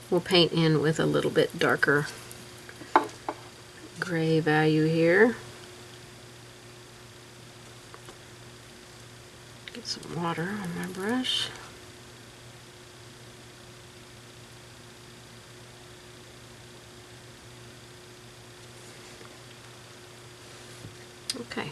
we'll paint in with a little bit darker gray value here. Get some water on my brush. Okay.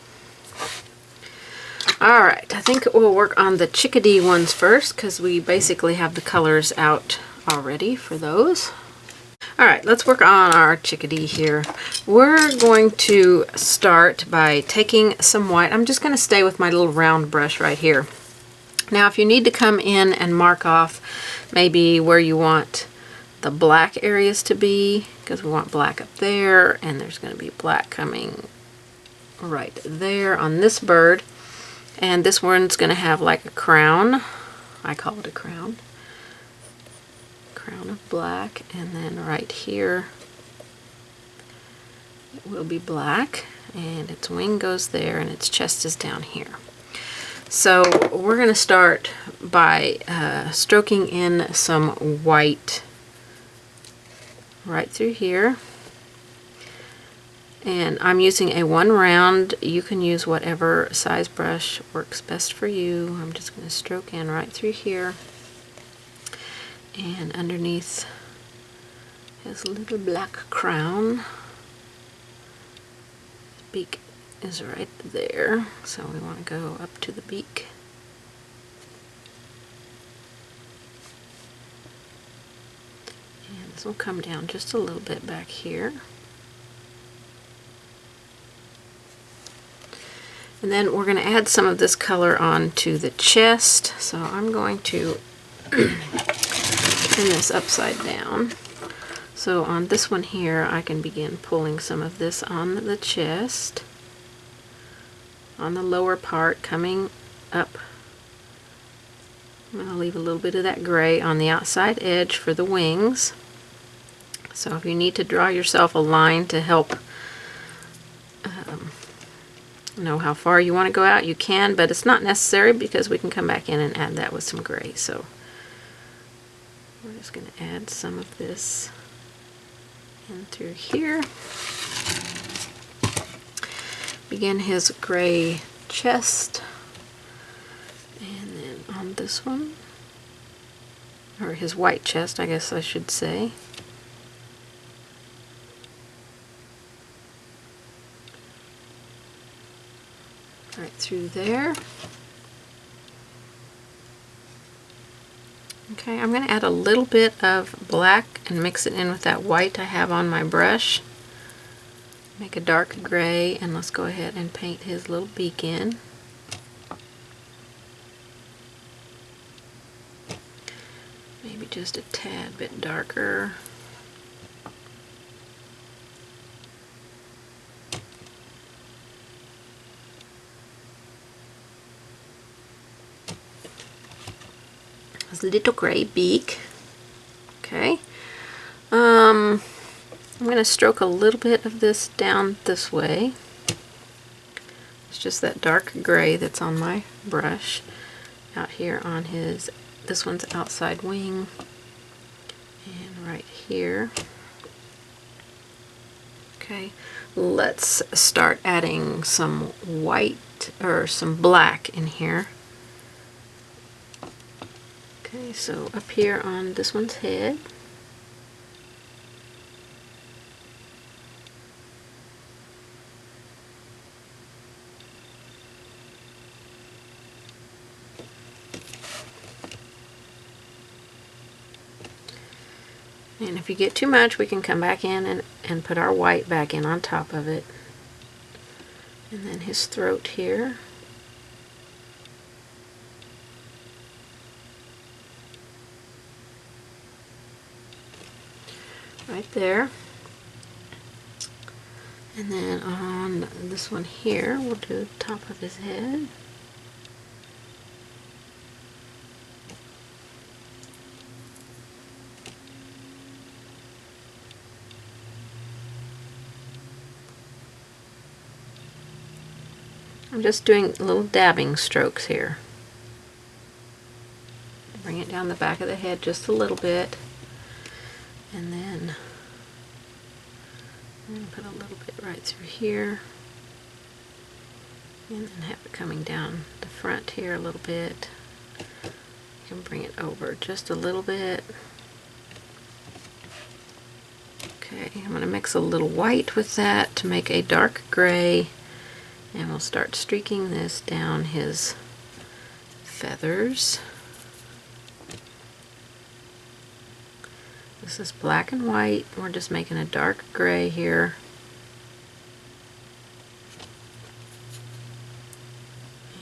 Alright, I think we'll work on the Chickadee ones first because we basically have the colors out already for those. Alright, let's work on our Chickadee here. We're going to start by taking some white. I'm just going to stay with my little round brush right here. Now if you need to come in and mark off maybe where you want the black areas to be, because we want black up there and there's going to be black coming right there on this bird, and this one's going to have like a crown. I call it a crown of black, and then right here it will be black, and its wing goes there and its chest is down here. So we're going to start by stroking in some white right through here. And I'm using a 1 round. You can use whatever size brush works best for you. I'm just going to stroke in right through here. And underneath his little black crown. His beak is right there. So we want to go up to the beak. And this will come down just a little bit back here. And then we're going to add some of this color onto the chest. So I'm going to turn this upside down. So on this one here, I can begin pulling some of this on the chest, on the lower part, coming up. I'm going to leave a little bit of that gray on the outside edge for the wings. So if you need to draw yourself a line to help know how far you want to go out, you can, but it's not necessary because we can come back in and add that with some gray. So we're just going to add some of this in through here. Begin his gray chest, and then on this one, or his white chest, I guess I should say. Right through there. Okay, I'm going to add a little bit of black and mix it in with that white I have on my brush. Make a dark gray, and let's go ahead and paint his little beak in. Maybe just a tad bit darker. his little gray beak. Okay. I'm going to stroke a little bit of this down this way. It's just that dark gray that's on my brush out here on his, this one's outside wing, and right here. Okay, let's start adding some white or some black in here. Okay, so up here on this one's head. And if you get too much, we can come back in and put our white back in on top of it. And then his throat here. Right there. And then on this one here, we'll do the top of his head. I'm just doing little dabbing strokes here. Bring it down the back of the head just a little bit, and then I'm going to put a little bit right through here, and then have it coming down the front here a little bit. You can bring it over just a little bit. Okay, I'm going to mix a little white with that to make a dark gray. And we'll start streaking this down his feathers. This is black and white. We're just making a dark gray here.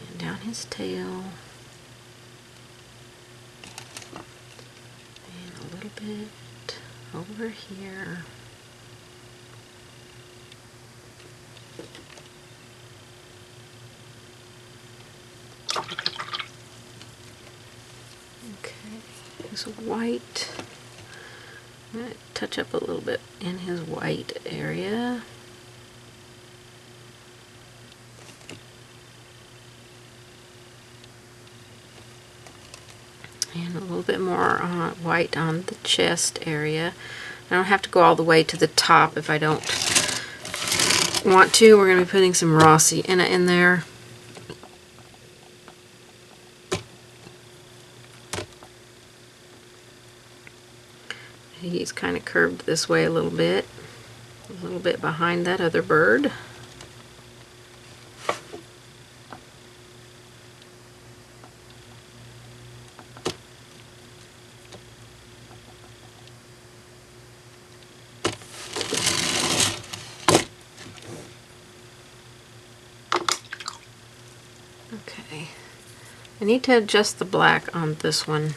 And down his tail. And a little bit over here. His white. I'm going to touch up a little bit in his white area. And a little bit more white on the chest area. I don't have to go all the way to the top if I don't want to. We're going to be putting some raw sienna in there. He's kind of curved this way a little bit behind that other bird. Okay, I need to adjust the black on this one.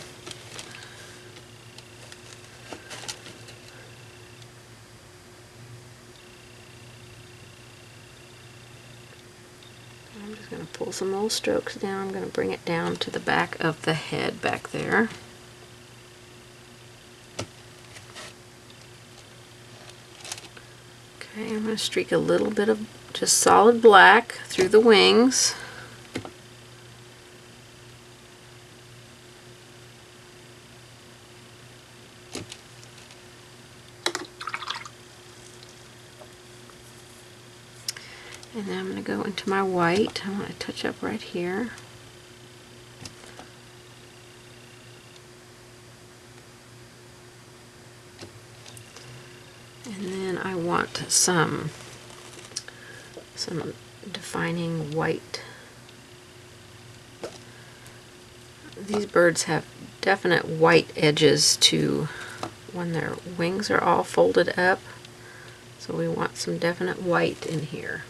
I'm just going to pull some little strokes down. I'm going to bring it down to the back of the head back there. Okay, I'm going to streak a little bit of just solid black through the wings. And then I'm going to go into my white. I want to touch up right here. And then I want some defining white. These birds have definite white edges to when their wings are all folded up. So we want some definite white in here.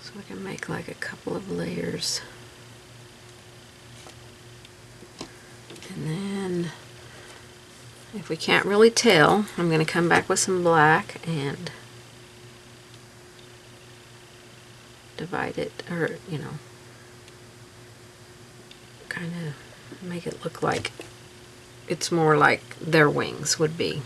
So we can make like a couple of layers. And then, if we can't really tell, I'm going to come back with some black and divide it, or, you know, kind of make it look like it's more like their wings would be.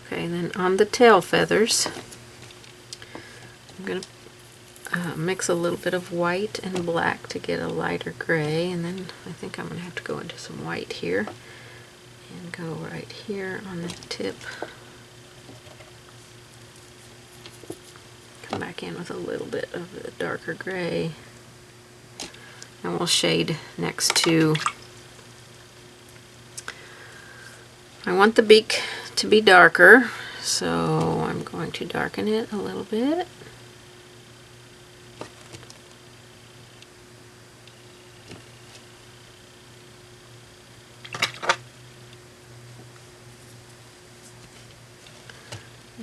Okay, and then on the tail feathers, I'm going to mix a little bit of white and black to get a lighter gray, and then I think I'm going to have to go into some white here and go right here on the tip. Come back in with a little bit of the darker gray, and we'll shade next to. I want the beak to be darker, so I'm going to darken it a little bit.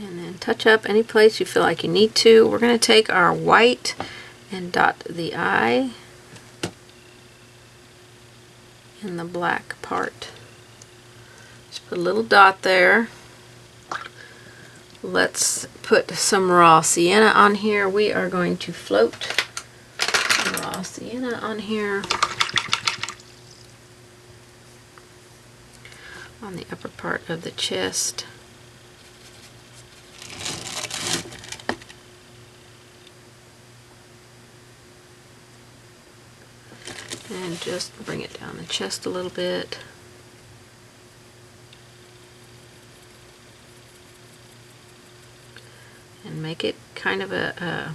And then touch up any place you feel like you need to. We're going to take our white and dot the eye in the black part. Just put a little dot there. Let's put some raw sienna on here. We are going to float some raw sienna on here on the upper part of the chest. And just bring it down the chest a little bit. And make it kind of a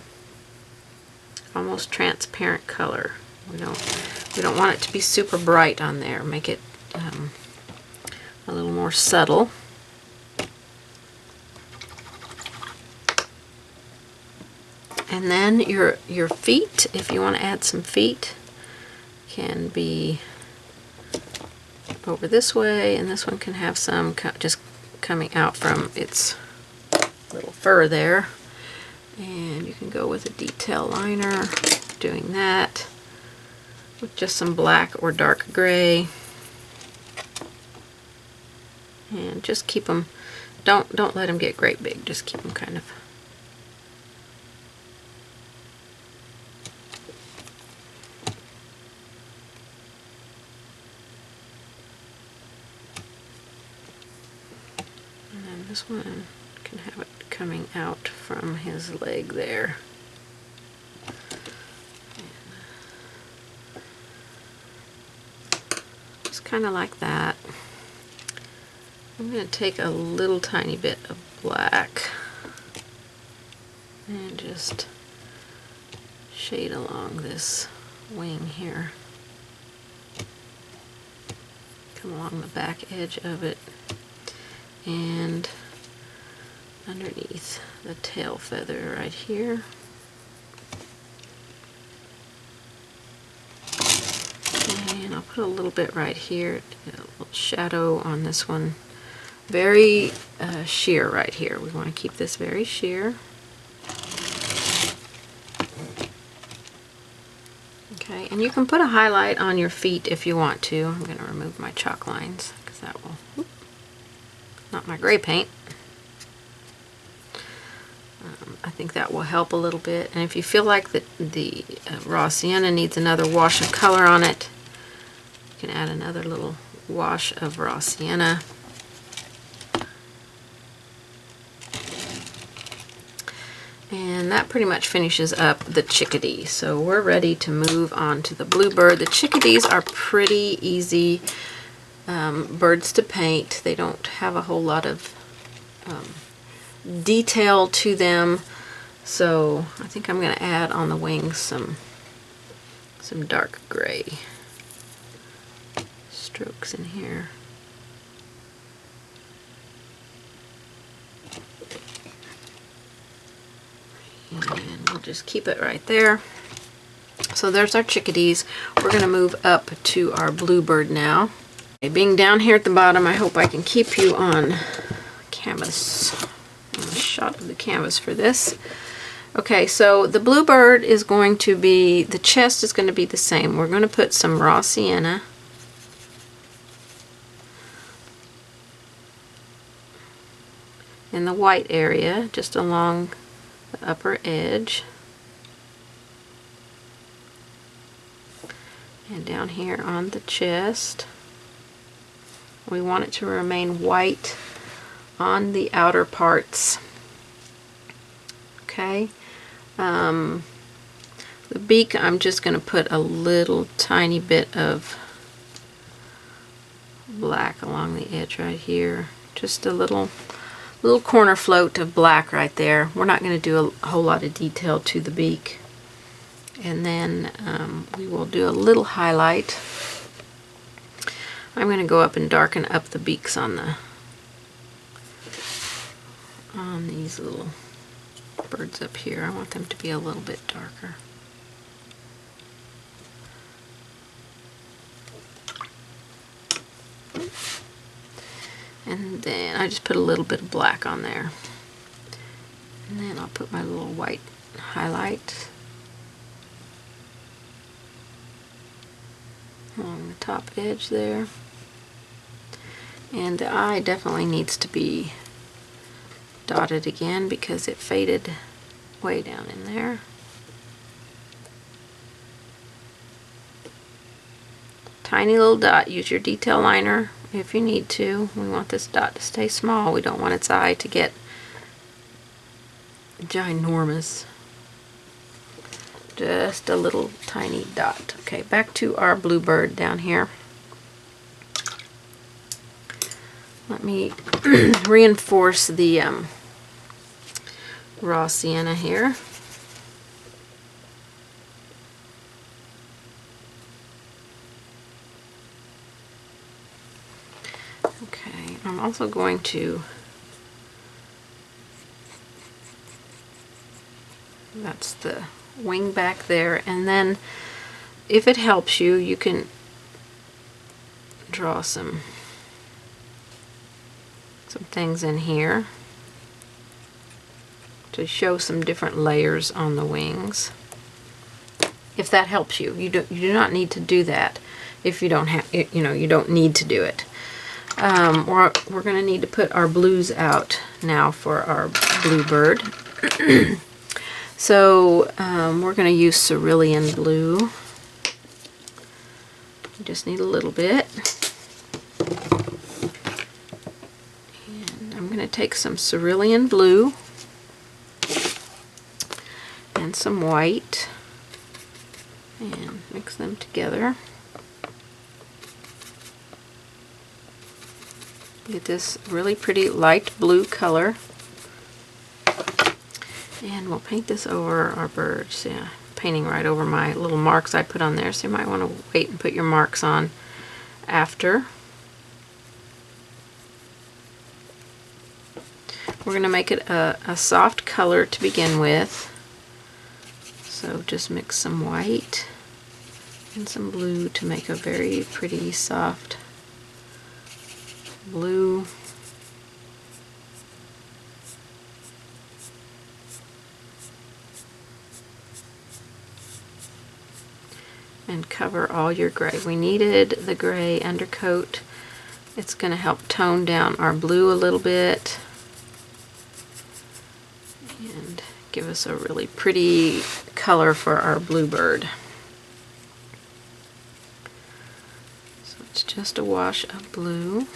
almost transparent color. We don't want it to be super bright on there. Make it a little more subtle. And then your feet, if you want to add some feet, can be over this way, and this one can have some just coming out from its little fur there. And you can go with a detail liner, doing that with just some black or dark gray, and just keep them. Don't let them get great big. Just keep them kind of. This one can have it coming out from his leg there. Just kind of like that. I'm going to take a little tiny bit of black and just shade along this wing here. Come along the back edge of it and underneath the tail feather right here. And I'll put a little bit right here, a little shadow on this one. Very sheer right here. We want to keep this very sheer. Okay, and you can put a highlight on your feet if you want to. I'm going to remove my chalk lines because that will, not my gray paint. I think that will help a little bit. And if you feel like the raw sienna needs another wash of color on it, you can add another little wash of raw sienna. And that pretty much finishes up the chickadee. So we're ready to move on to the bluebird. The chickadees are pretty easy birds to paint. They don't have a whole lot of detail to them. So I think I'm going to add on the wings some dark gray strokes in here. And we'll just keep it right there. So there's our chickadees. We're going to move up to our bluebird now. Okay, being down here at the bottom, I hope I can keep you on canvas, on a shot of the canvas for this. Okay, so the bluebird is going to be, the chest is going to be the same. We're going to put some raw sienna in the white area, just along the upper edge. And down here on the chest. We want it to remain white on the outer parts. Okay. The beak, I'm just going to put a little tiny bit of black along the edge right here. Just a little corner float of black right there. We're not going to do a whole lot of detail to the beak. And then we will do a little highlight. I'm going to go up and darken up the beaks on these little birds up here. I want them to be a little bit darker. And then I just put a little bit of black on there. And then I'll put my little white highlight along the top edge there. And the eye definitely needs to be dotted again because it faded way down in there. Tiny little dot. Use your detail liner if you need to. We want this dot to stay small. We don't want its eye to get ginormous. Just a little tiny dot. Okay, back to our bluebird down here. Let me reinforce the raw sienna here. Okay, I'm also going to, that's the wing back there, and then if it helps you, you can draw some things in here to show some different layers on the wings. If that helps you, you do not need to do that if you don't have, you don't need to do it. We're going to need to put our blues out now for our bluebird. So we're going to use cerulean blue. You just need a little bit. And I'm going to take some cerulean blue and some white and mix them together. Get this really pretty light blue color. And we'll paint this over our birds. Yeah, painting right over my little marks I put on there, so you might want to wait and put your marks on after. We're going to make it a soft color to begin with. So just mix some white and some blue to make a very pretty soft blue. And cover all your gray. We needed the gray undercoat. It's going to help tone down our blue a little bit and give us a really pretty color for our bluebird. So it's just a wash of blue.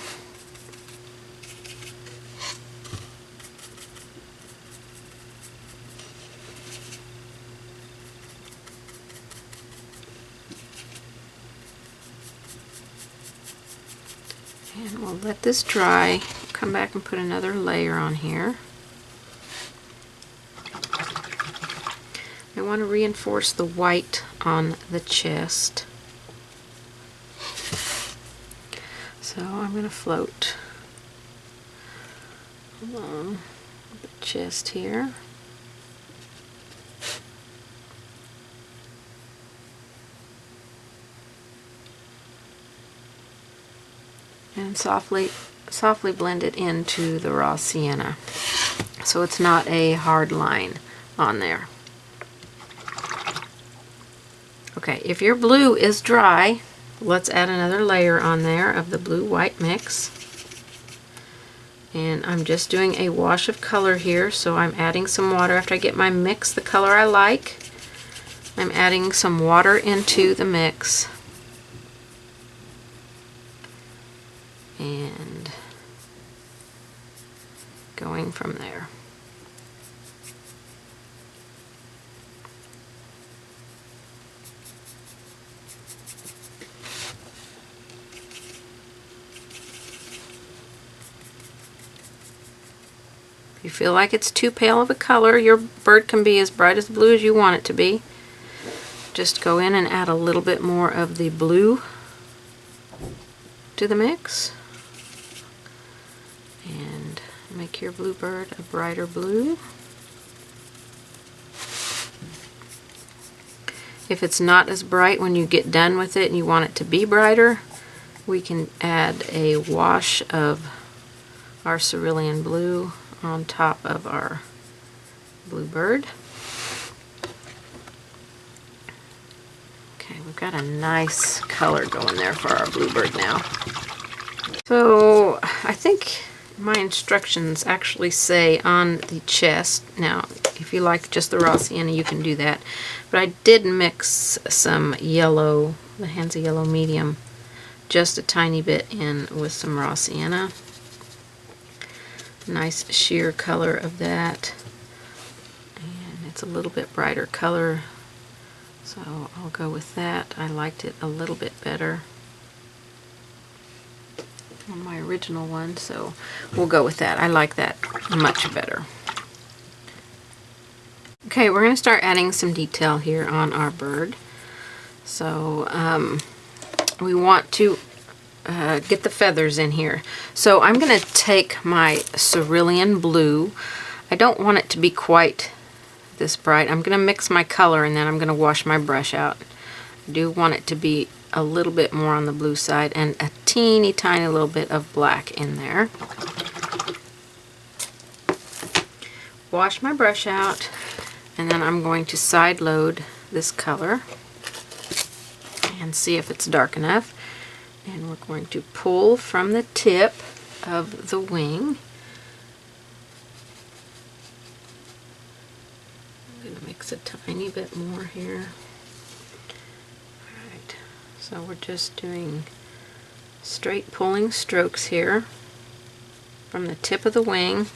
And we'll let this dry, come back and put another layer on here. I want to reinforce the white on the chest. So I'm going to float along the chest here. And softly blend it into the raw sienna, so it's not a hard line on there. Okay, if your blue is dry, let's add another layer on there of the blue-white mix. And I'm just doing a wash of color here, so I'm adding some water. After I get my mix, the color I like, I'm adding some water into the mix. And going from there. If you feel like it's too pale of a color, your bird can be as bright as blue as you want it to be. Just go in and add a little bit more of the blue to the mix. And make your bluebird a brighter blue. If it's not as bright when you get done with it and you want it to be brighter, we can add a wash of our cerulean blue on top of our bluebird. Okay, we've got a nice color going there for our bluebird now. So I think my instructions actually say on the chest, now if you like just the raw sienna you can do that, but I did mix some yellow, the Hansa Yellow Medium, just a tiny bit in with some raw sienna. Nice sheer color of that, and it's a little bit brighter color, so I'll go with that. I liked it a little bit better on my original one, so we'll go with that. I like that much better. Okay, we're going to start adding some detail here on our bird. So we want to get the feathers in here. So I'm going to take my cerulean blue. I don't want it to be quite this bright. I'm going to mix my color and then I'm going to wash my brush out. I do want it to be a little bit more on the blue side and a teeny tiny little bit of black in there. Wash my brush out, and then I'm going to side load this color and see if it's dark enough. And we're going to pull from the tip of the wing. I'm going to mix a tiny bit more here. Alright, so we're just doing straight pulling strokes here from the tip of the wing.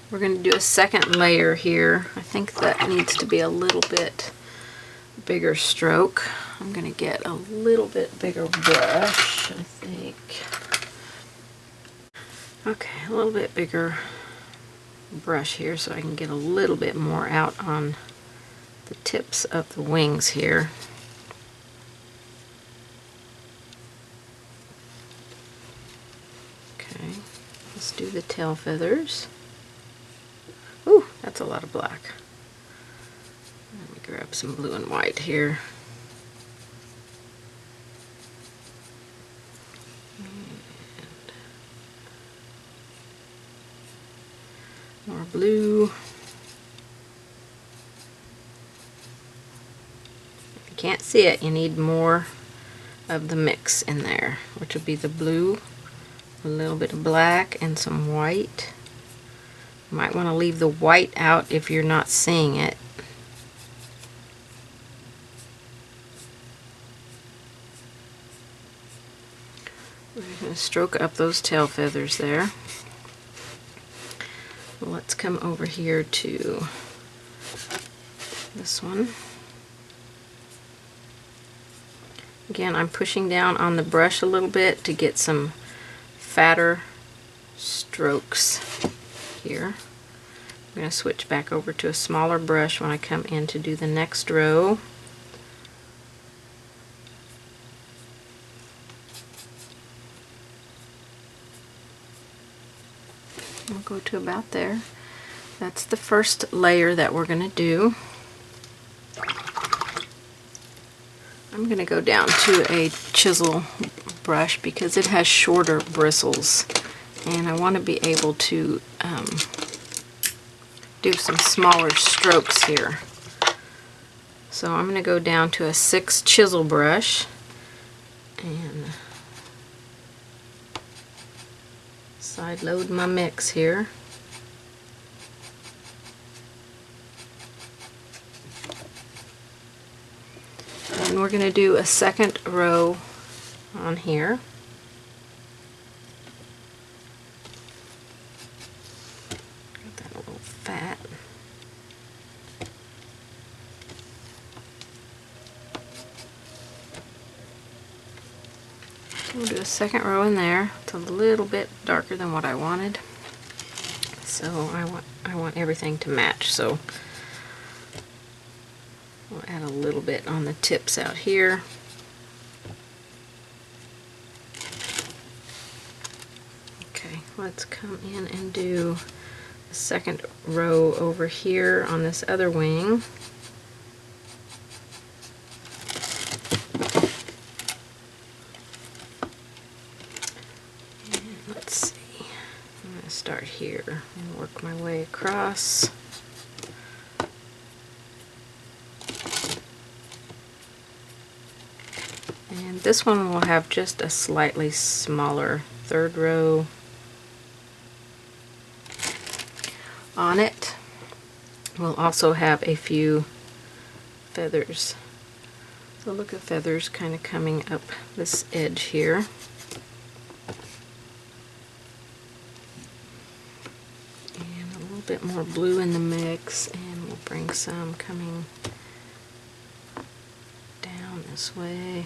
We're going to do a second layer here. I think that needs to be a little bit bigger stroke. I'm going to get a little bit bigger brush, I think. Okay, a little bit bigger brush here so I can get a little bit more out on the tips of the wings here. Okay, let's do the tail feathers. Ooh, that's a lot of black. Let me grab some blue and white here. And more blue. If you can't see it, you need more of the mix in there, which will be the blue, a little bit of black, and some white. You might want to leave the white out if you're not seeing it. We're going to stroke up those tail feathers there. Let's come over here to this one. Again, I'm pushing down on the brush a little bit to get some fatter strokes here. I'm going to switch back over to a smaller brush when I come in to do the next row. We'll go to about there. That's the first layer that we're going to do. I'm going to go down to a chisel brush because it has shorter bristles, and I want to be able to do some smaller strokes here. So I'm going to go down to a 6 chisel brush, and side load my mix here. And we're going to do a second row on here. Got that a little fat. We'll do a second row in there. It's a little bit darker than what I wanted. So I want everything to match. So we'll add a little bit on the tips out here. Okay, let's come in and do the second row over here on this other wing. And let's see, I'm going to start here and work my way across. And this one will have just a slightly smaller third row on it. We'll also have a few feathers. So look at feathers kind of coming up this edge here. And a little bit more blue in the mix, and we'll bring some coming down this way.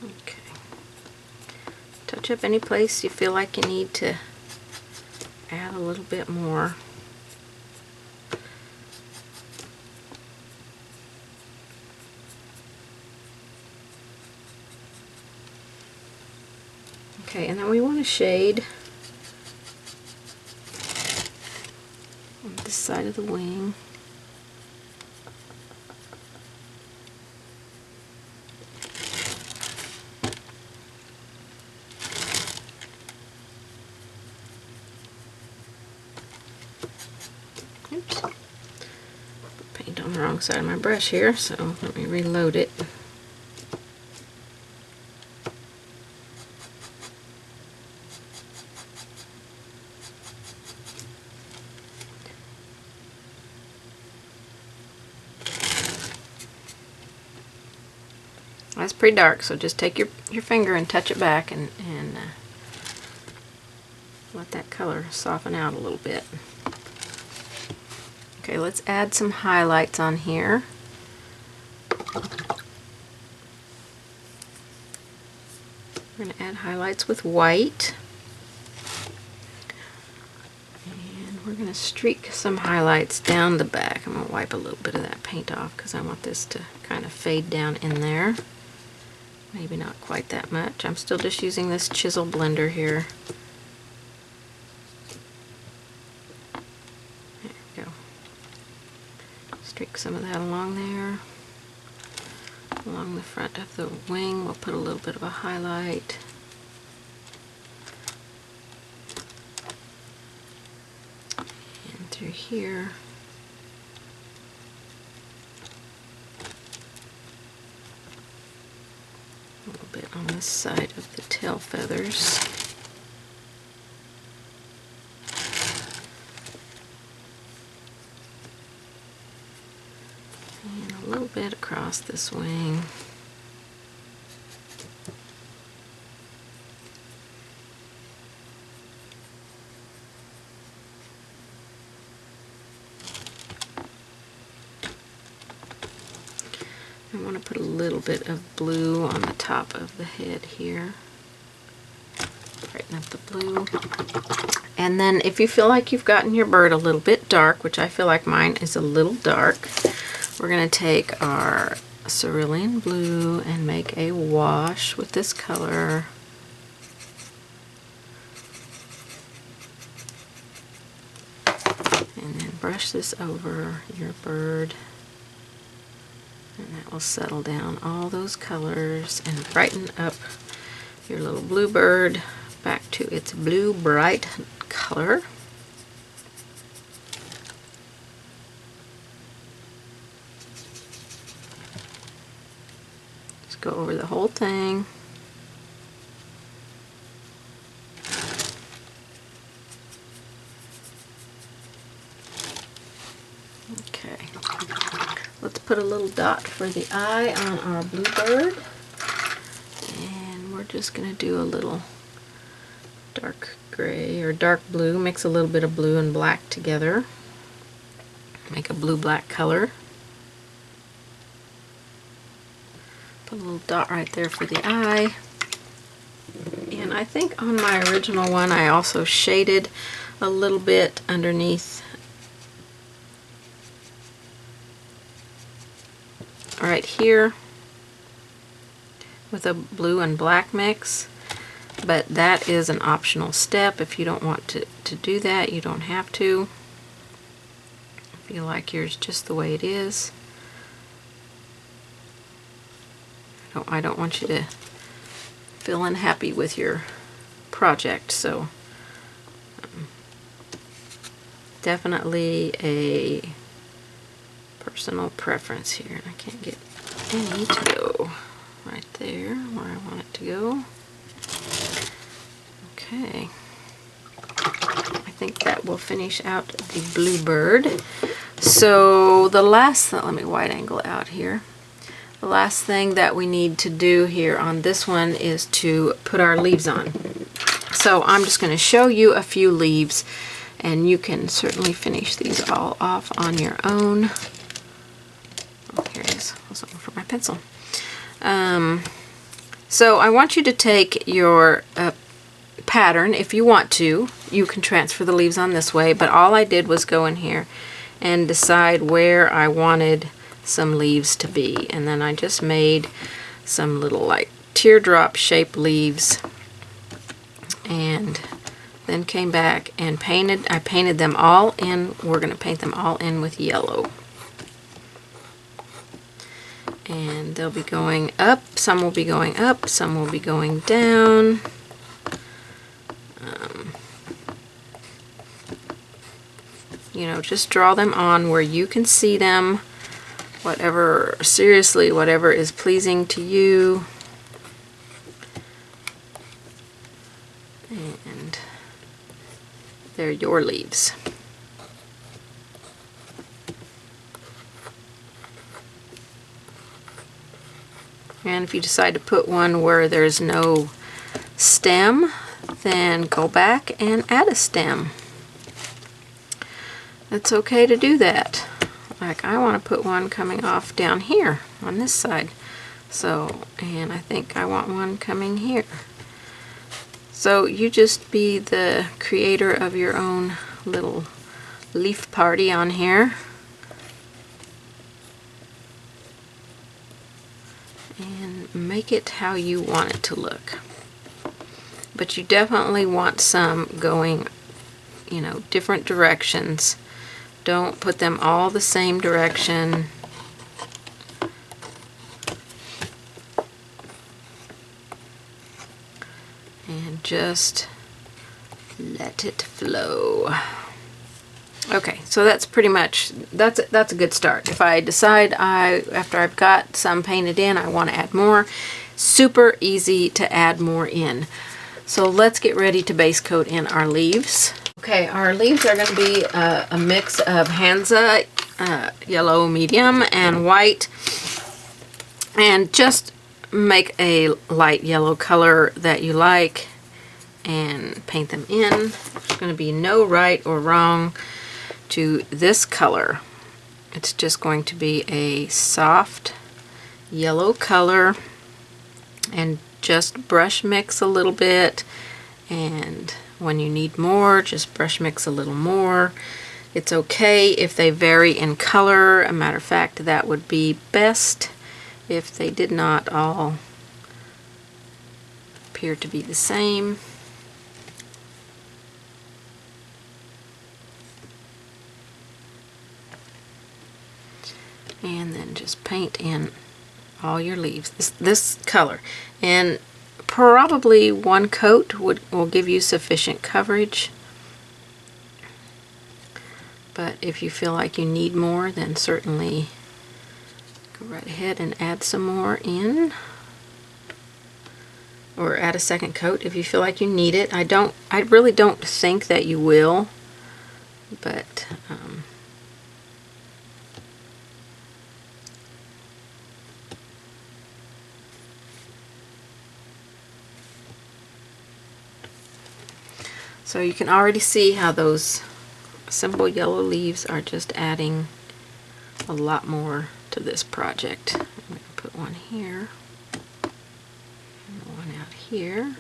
Okay. Touch up any place you feel like you need to add a little bit more. Okay, and then we want to shade on this side of the wing. Oops. Put paint on the wrong side of my brush here, so let me reload it. That's pretty dark, so just take your finger and touch it back and let that color soften out a little bit. Okay, let's add some highlights on here. We're going to add highlights with white. And we're going to streak some highlights down the back. I'm going to wipe a little bit of that paint off because I want this to kind of fade down in there. Maybe not quite that much. I'm still just using this chisel blender here. There we go. Streak some of that along there. Along the front of the wing, we'll put a little bit of a highlight. And through here. A little bit on this side of the tail feathers. And a little bit across this wing. I want to put a little bit of blue on the top of the head here. Brighten up the blue. And then if you feel like you've gotten your bird a little bit dark, which I feel like mine is a little dark, we're going to take our cerulean blue and make a wash with this color. And then brush this over your bird. And that will settle down all those colors and brighten up your little bluebird back to its blue bright color. Just go over the whole thing. Okay, let's put a little dot for the eye on our Bluebird, and we're just going to do a little dark gray or dark blue, mix a little bit of blue and black together, make a blue-black color. Put a little dot right there for the eye. And I think on my original one I also shaded a little bit underneath right here with a blue and black mix, but that is an optional step. If you don't want to do that, you don't have to. If you like yours just the way it is. I don't want you to feel unhappy with your project, so definitely a personal preference here, and I can't get any to go right there where I want it to go. Okay, I think that will finish out the Bluebird. So the last, let me wide angle out here. The last thing that we need to do here on this one is to put our leaves on. So I'm just going to show you a few leaves, and you can certainly finish these all off on your own. Oh, here it is. I was looking for my pencil. So I want you to take your pattern. If you want to, you can transfer the leaves on this way, but all I did was go in here and decide where I wanted some leaves to be, and then I just made some little like teardrop shaped leaves, and then came back and I painted them all in. We're going to paint them all in with yellow. And they'll be going up, some will be going up, some will be going down. You know, just draw them on where you can see them, whatever is pleasing to you. And they're your leaves. And if you decide to put one where there's no stem, then go back and add a stem. It's okay to do that. Like I want to put one coming off down here on this side. So, and I think I want one coming here. So you just be the creator of your own little leaf party on here. And make it how you want it to look. But you definitely want some going, you know, different directions. Don't put them all the same direction. And just let it flow. Okay, so that's pretty much, that's a good start. If I decide after I've got some painted in, I want to add more, super easy to add more in. So let's get ready to base coat in our leaves. Okay, our leaves are going to be a mix of Hansa yellow medium and white, and just make a light yellow color that you like and paint them in. There's going to be no right or wrong to this color. It's just going to be a soft yellow color, and just brush mix a little bit, and when you need more, just brush mix a little more. It's okay if they vary in color. A matter of fact, that would be best if they did not all appear to be the same. And then just paint in all your leaves this color, and probably one coat will give you sufficient coverage. But if you feel like you need more, then certainly go right ahead and add some more in. Or add a second coat if you feel like you need it. I really don't think that you will, but so you can already see how those simple yellow leaves are just adding a lot more to this project. I'm going to put one here and one out here.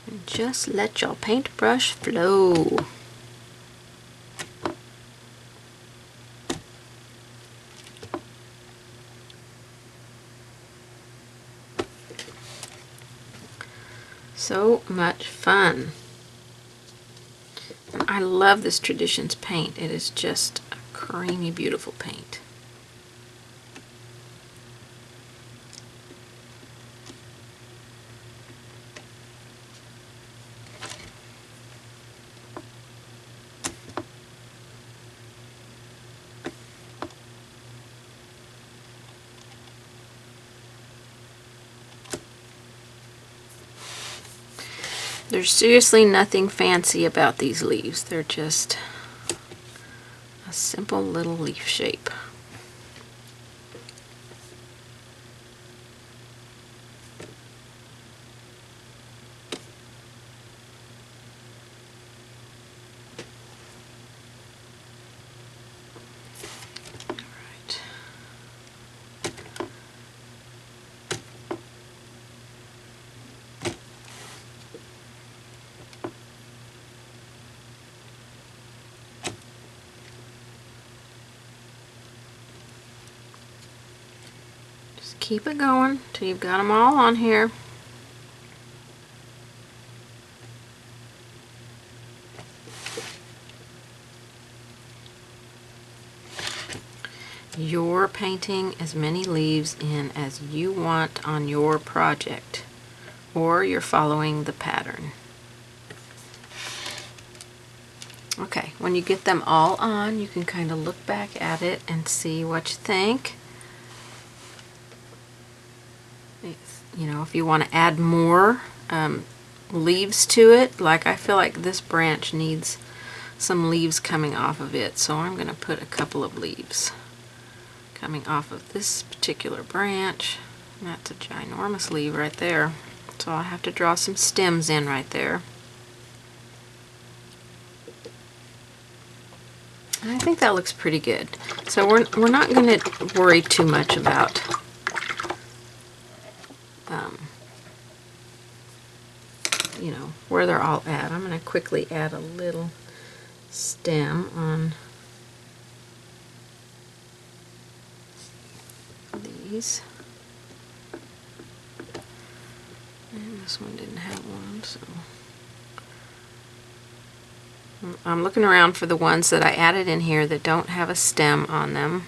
And just let your paintbrush flow. So much fun. I love this Traditions paint. It is just a creamy, beautiful paint. There's seriously nothing fancy about these leaves. They're just a simple little leaf shape. Keep it going till you've got them all on here. You're painting as many leaves in as you want on your project, or you're following the pattern. Okay, when you get them all on, you can kind of look back at it and see what you think. You know, if you want to add more leaves to it, like I feel like this branch needs some leaves coming off of it, so I'm going to put a couple of leaves coming off of this particular branch. And that's a ginormous leaf right there, so I'll have to draw some stems in right there. And I think that looks pretty good. So we're not going to worry too much about you know, where they're all at. I'm going to quickly add a little stem on these. And this one didn't have one, so I'm looking around for the ones that I added in here that don't have a stem on them.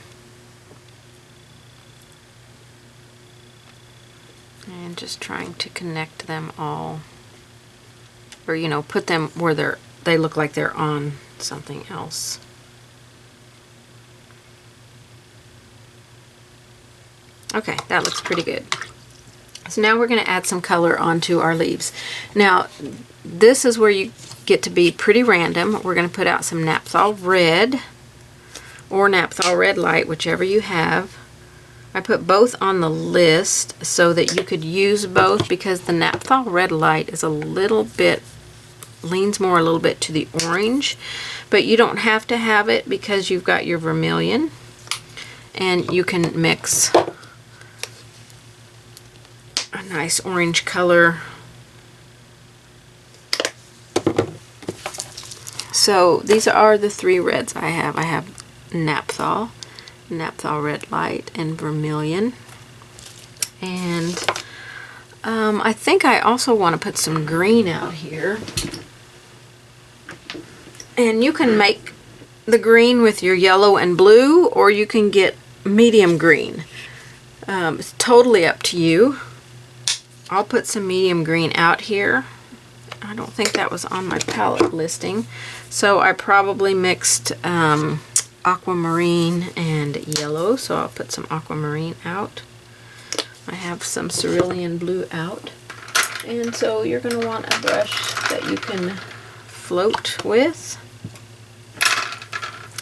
And just trying to connect them all. Or, you know, put them where they look like they're on something else. Okay, that looks pretty good. So now we're going to add some color onto our leaves. Now, this is where you get to be pretty random. We're going to put out some Naphthol Red or Naphthol Red Light, whichever you have. I put both on the list so that you could use both, because the Naphthol Red Light is a little bit, leans more a little bit to the orange, but you don't have to have it because you've got your vermilion, and you can mix a nice orange color. So these are the three reds I have. I have Naphthol Red Light, and vermilion. And I think I also want to put some green out here. And you can make the green with your yellow and blue, or you can get medium green. It's totally up to you. I'll put some medium green out here. I don't think that was on my palette listing. So I probably mixed aquamarine and yellow, so I'll put some aquamarine out. I have some cerulean blue out. And so you're going to want a brush that you can float with.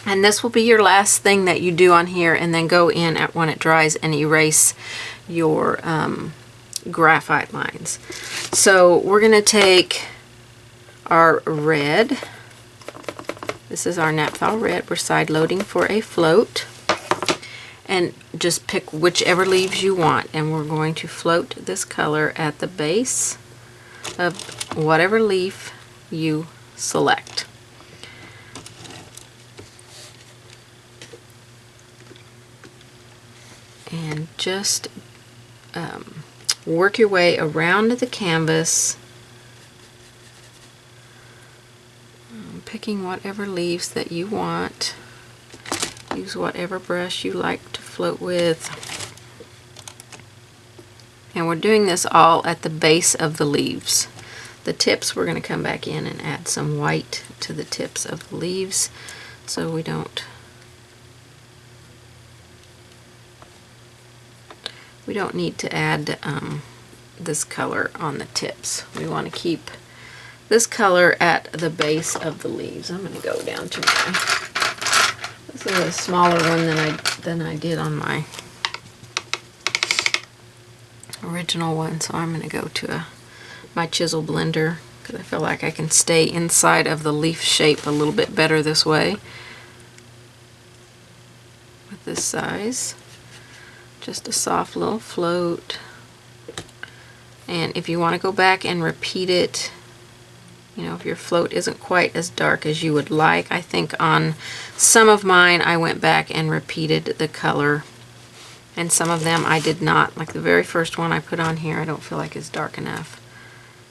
And this will be your last thing that you do on here, and then go in at when it dries and erase your graphite lines. So we're going to take our red. This is our naphtha red. We're side loading for a float. And just pick whichever leaves you want, and we're going to float this color at the base of whatever leaf you select. And just work your way around the canvas, picking whatever leaves that you want. Use whatever brush you like to float with. And we're doing this all at the base of the leaves. The tips, we're going to come back in and add some white to the tips of the leaves so we don't need to add this color on the tips. We want to keep this color at the base of the leaves. I'm going to go down to this is a smaller one than I did on my original one, so I'm going to go to my chisel blender because I feel like I can stay inside of the leaf shape a little bit better this way with this size. Just a soft little float. And if you want to go back and repeat it, you know, if your float isn't quite as dark as you would like, I think on some of mine I went back and repeated the color, and some of them I did not. Like the very first one I put on here, I don't feel like it's dark enough.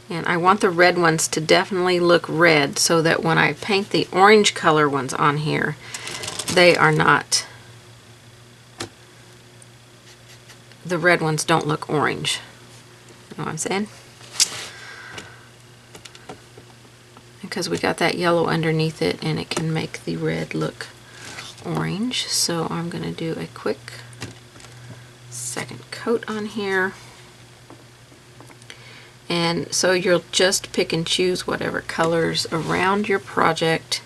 And I want the red ones to definitely look red so that when I paint the orange color ones on here, they are not, the red ones don't look orange. You know what I'm saying? Because we got that yellow underneath it, and it can make the red look orange. So I'm going to do a quick second coat on here. And so you'll just pick and choose whatever colors around your project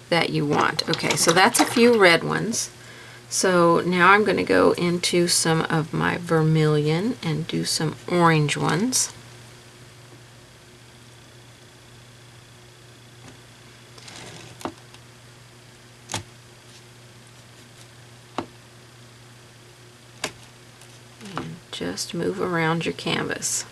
that you want. Okay, so that's a few red ones. So now I'm going to go into some of my vermilion and do some orange ones. And just move around your canvas.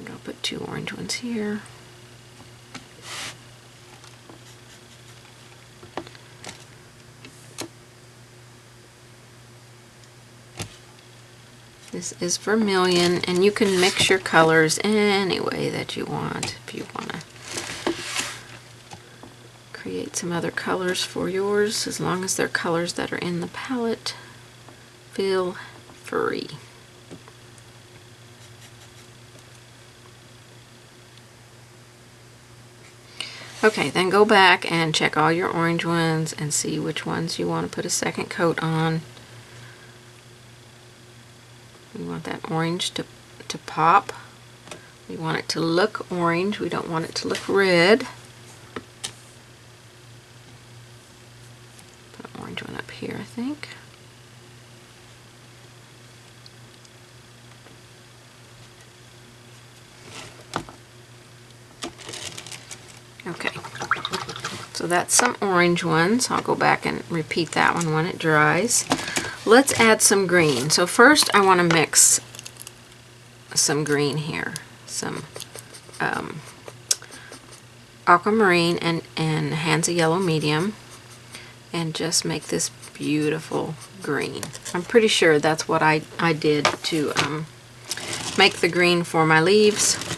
I'll put two orange ones here. This is vermilion, and you can mix your colors any way that you want. If you want to create some other colors for yours, as long as they're colors that are in the palette, feel free. Okay, then go back and check all your orange ones and see which ones you want to put a second coat on. We want that orange to pop. We want it to look orange. We don't want it to look red. Put an orange one up here, I think. Okay, so that's some orange ones. I'll go back and repeat that one when it dries. Let's add some green. So first I want to mix some green here, some aquamarine and hands of yellow medium, and just make this beautiful green. I'm pretty sure that's what I did to make the green for my leaves.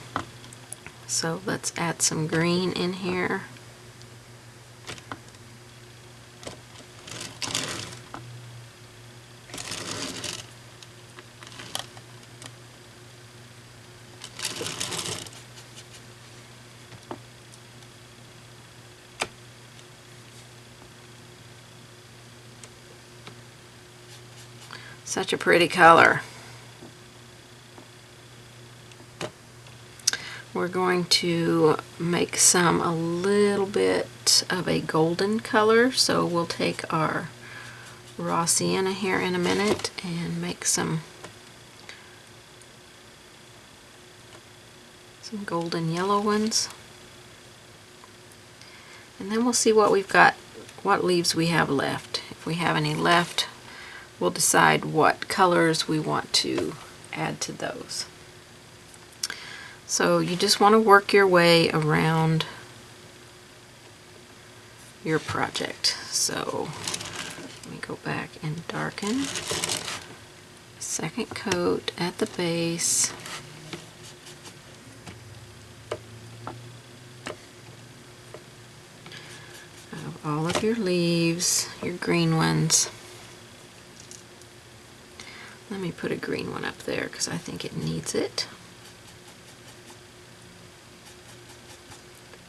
So let's add some green in here. Such a pretty color. We're going to make some a little bit of a golden color, so we'll take our raw sienna here in a minute and make some golden yellow ones. And then we'll see what we've got, what leaves we have left. If we have any left, we'll decide what colors we want to add to those. So you just want to work your way around your project. So let me go back and darken. Second coat at the base. Of all of your leaves, your green ones. Let me put a green one up there because I think it needs it.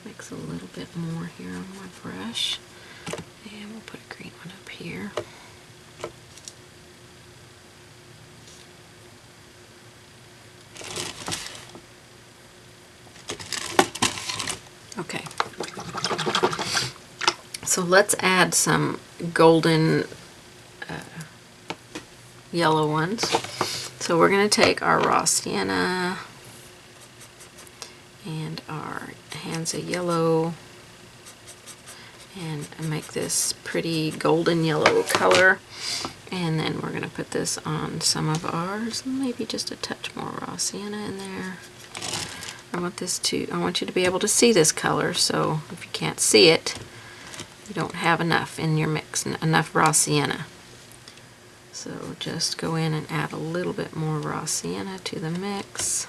Mix a little bit more here on my brush. And we'll put a green one up here. Okay. So let's add some golden yellow ones. So we're going to take our raw sienna and our Hansa yellow and make this pretty golden yellow color, and then we're going to put this on some of ours, maybe just a touch more raw sienna in there. I want you to be able to see this color, so if you can't see it, you don't have enough in your mix, enough raw sienna. So just go in and add a little bit more raw sienna to the mix.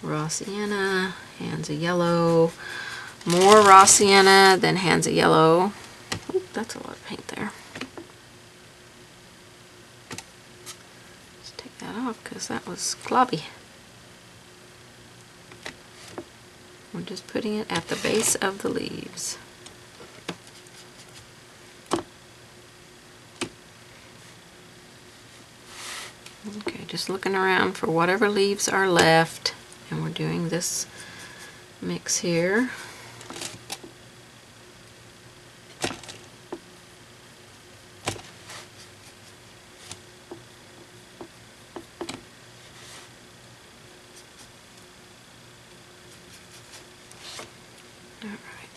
Raw sienna, Hansa yellow, more raw sienna, then Hansa yellow. Oop, that's a lot of paint there. Just take that off because that was globby. We're just putting it at the base of the leaves. Okay, just looking around for whatever leaves are left, and we're doing this mix here.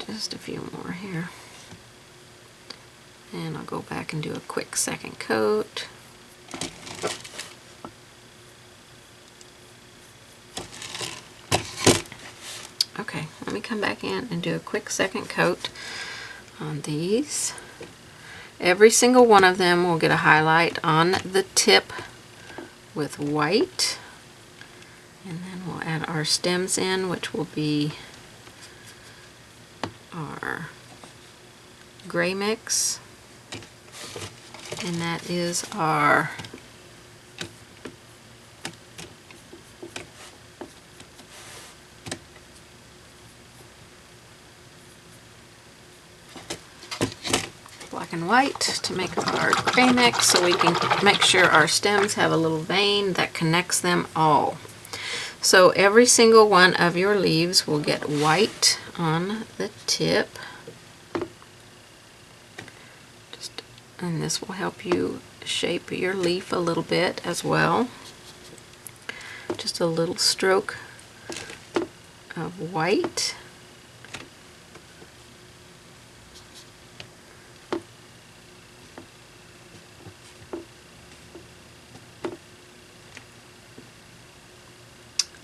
Just a few more here. And I'll go back and do a quick second coat. Okay, let me come back in and do a quick second coat on these. Every single one of them will get a highlight on the tip with white. And then we'll add our stems in, which will be our gray mix, and that is our black and white to make our gray mix, so we can make sure our stems have a little vein that connects them all. So every single one of your leaves will get white on the tip. And this will help you shape your leaf a little bit as well. Just a little stroke of white.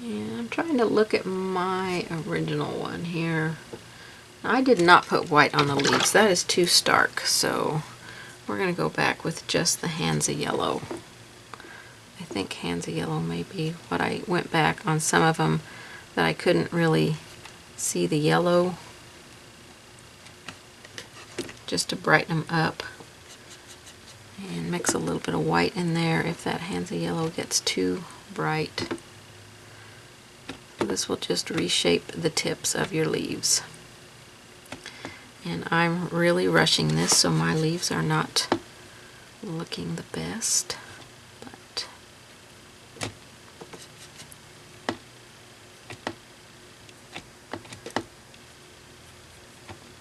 And I'm trying to look at my original one here. I did not put white on the leaves. That is too stark, so we're going to go back with just the hands of yellow. I think hands of yellow may be what I went back on some of them that I couldn't really see the yellow, just to brighten them up, and mix a little bit of white in there if that hands of yellow gets too bright. This will just reshape the tips of your leaves. And I'm really rushing this, so my leaves are not looking the best. But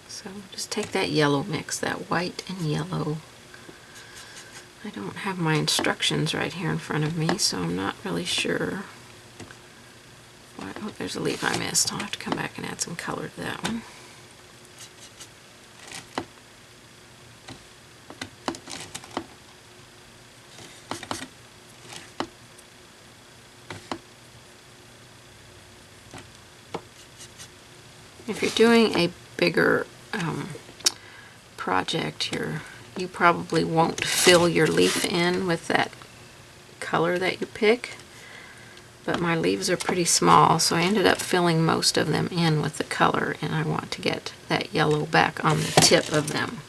so just take that yellow mix, that white and yellow. I don't have my instructions right here in front of me, so I'm not really sure. Oh, there's a leaf I missed. I'll have to come back and add some color to that one. If you're doing a bigger project, you probably won't fill your leaf in with that color that you pick. But my leaves are pretty small, so I ended up filling most of them in with the color, and I want to get that yellow back on the tip of them.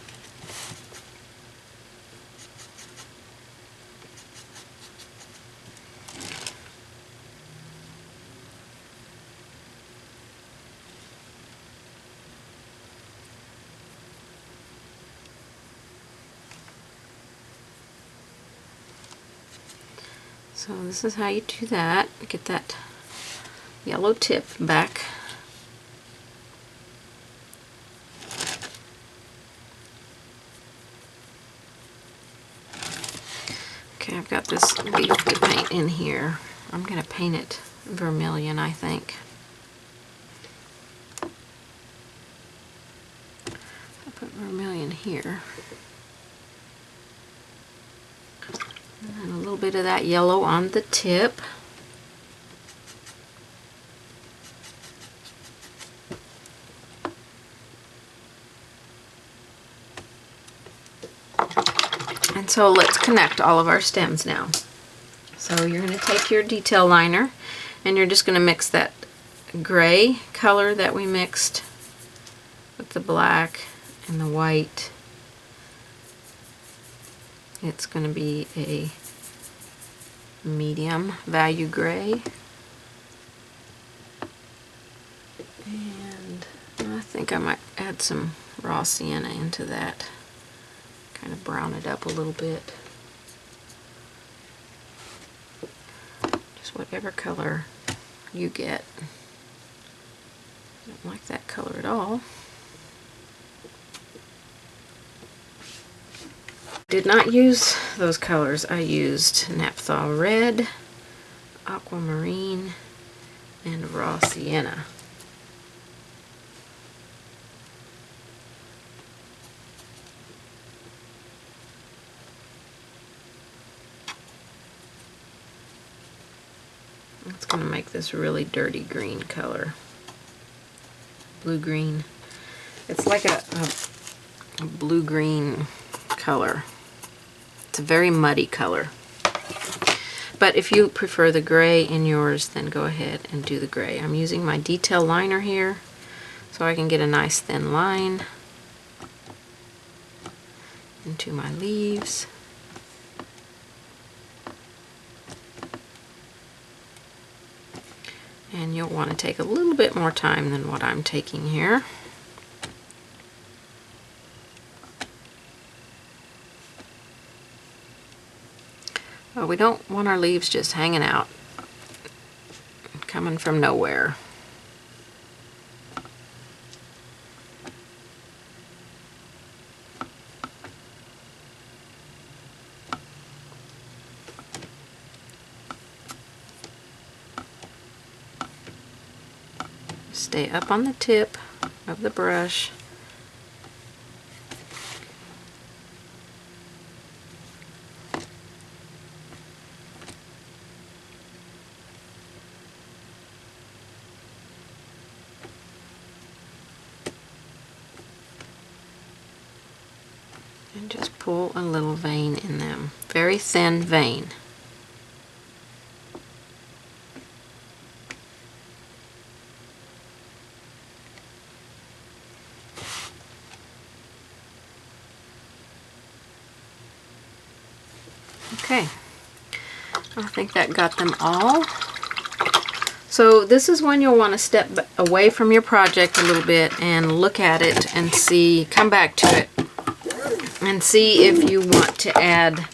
So this is how you do that. Get that yellow tip back. Okay, I've got this leaf to paint in here. I'm going to paint it vermilion, I think. I'll put vermilion here. And a little bit of that yellow on the tip. And so let's connect all of our stems now. So you're going to take your detail liner and you're just going to mix that gray color that we mixed with the black and the white. It's going to be a medium value gray. And I think I might add some raw sienna into that. Kind of brown it up a little bit. Just whatever color you get. I don't like that color at all. Did not use those colors. I used Naphthol Red, Aquamarine, and Raw Sienna. It's going to make this really dirty green color. Blue-green. It's like a blue-green color. It's a very muddy color. But if you prefer the gray in yours, then go ahead and do the gray. I'm using my detail liner here so I can get a nice thin line into my leaves. And you'll want to take a little bit more time than what I'm taking here. Well, we don't want our leaves just hanging out, coming from nowhere. Stay up on the tip of the brush. pull a little vein in them. Very thin vein. Okay, I think that got them all. So this is when you'll want to step away from your project a little bit and look at it and see, come back to it and see if you want to add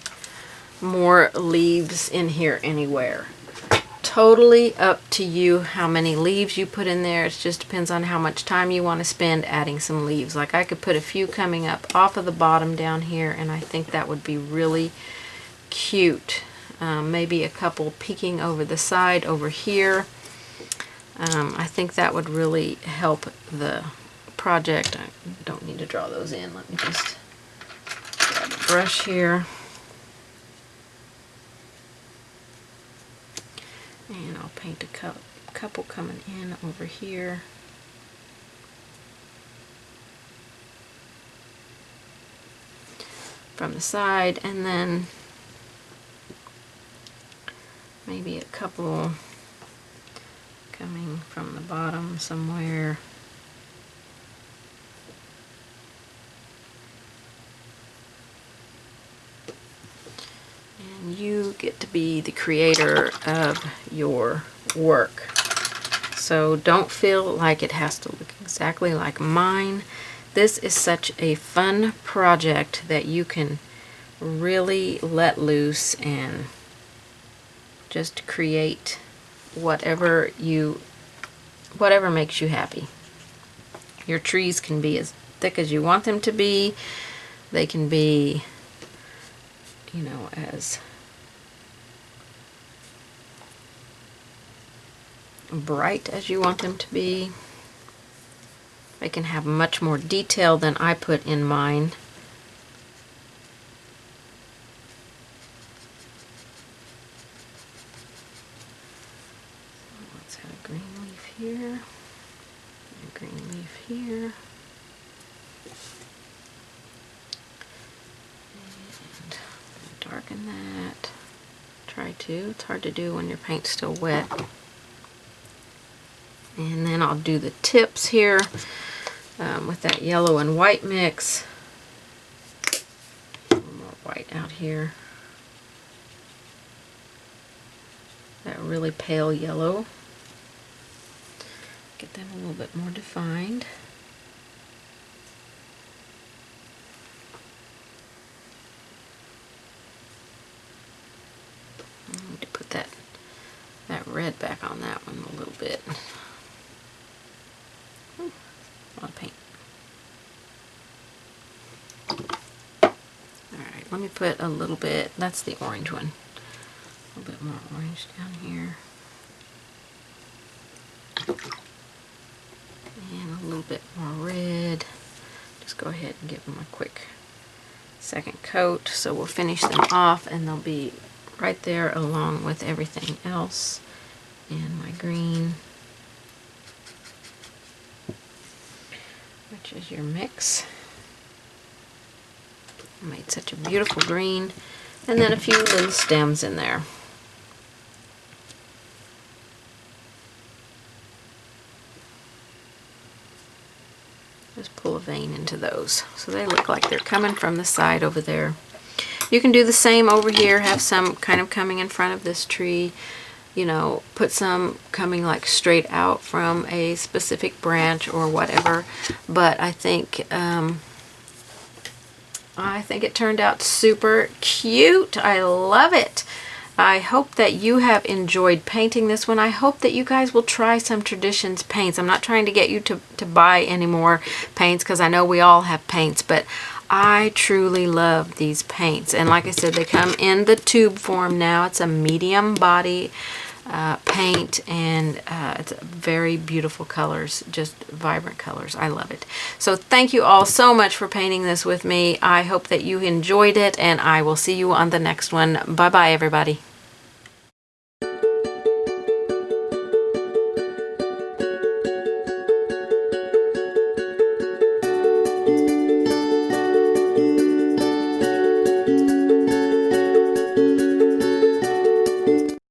more leaves in here anywhere. Totally up to you how many leaves you put in there. It just depends on how much time you want to spend adding some leaves. Like I could put a few coming up off of the bottom down here, and I think that would be really cute. Maybe a couple peeking over the side over here. I think that would really help the project. I don't need to draw those in. Let me just grab a brush here. And I'll paint a couple coming in over here. From the side, and then maybe a couple coming from the bottom somewhere. And you get to be the creator of your work. So don't feel like it has to look exactly like mine. This is such a fun project that you can really let loose and just create whatever makes you happy. Your trees can be as thick as you want them to be. They can be, you know, as bright as you want them to be. They can have much more detail than I put in mine. Let's have a green leaf here, a green leaf here, and darken that. Try to. It's hard to do when your paint's still wet. And then I'll do the tips here with that yellow and white mix. A little more white out here. That really pale yellow. Get them a little bit more defined. I need to put that red back on that one a little bit. A lot of paint. Alright, let me put a little bit, that's the orange one. A little bit more orange down here. And a little bit more red. Just go ahead and give them a quick second coat. So we'll finish them off and they'll be right there along with everything else. And my green, which is your mix. I made such a beautiful green. And then a few little stems in there. Just pull a vein into those. So they look like they're coming from the side over there. You can do the same over here. Have some kind of coming in front of this tree. You know, put some coming like straight out from a specific branch or whatever. But I think it turned out super cute. I love it. I hope that you have enjoyed painting this one. I hope that you guys will try some Traditions paints. I'm not trying to get you to buy any more paints because I know we all have paints, but I truly love these paints. And like I said, they come in the tube form now. It's a medium body paint, and it's very beautiful colors, just vibrant colors. I love it. So thank you all so much for painting this with me. I hope that you enjoyed it, and I will see you on the next one. Bye bye, everybody.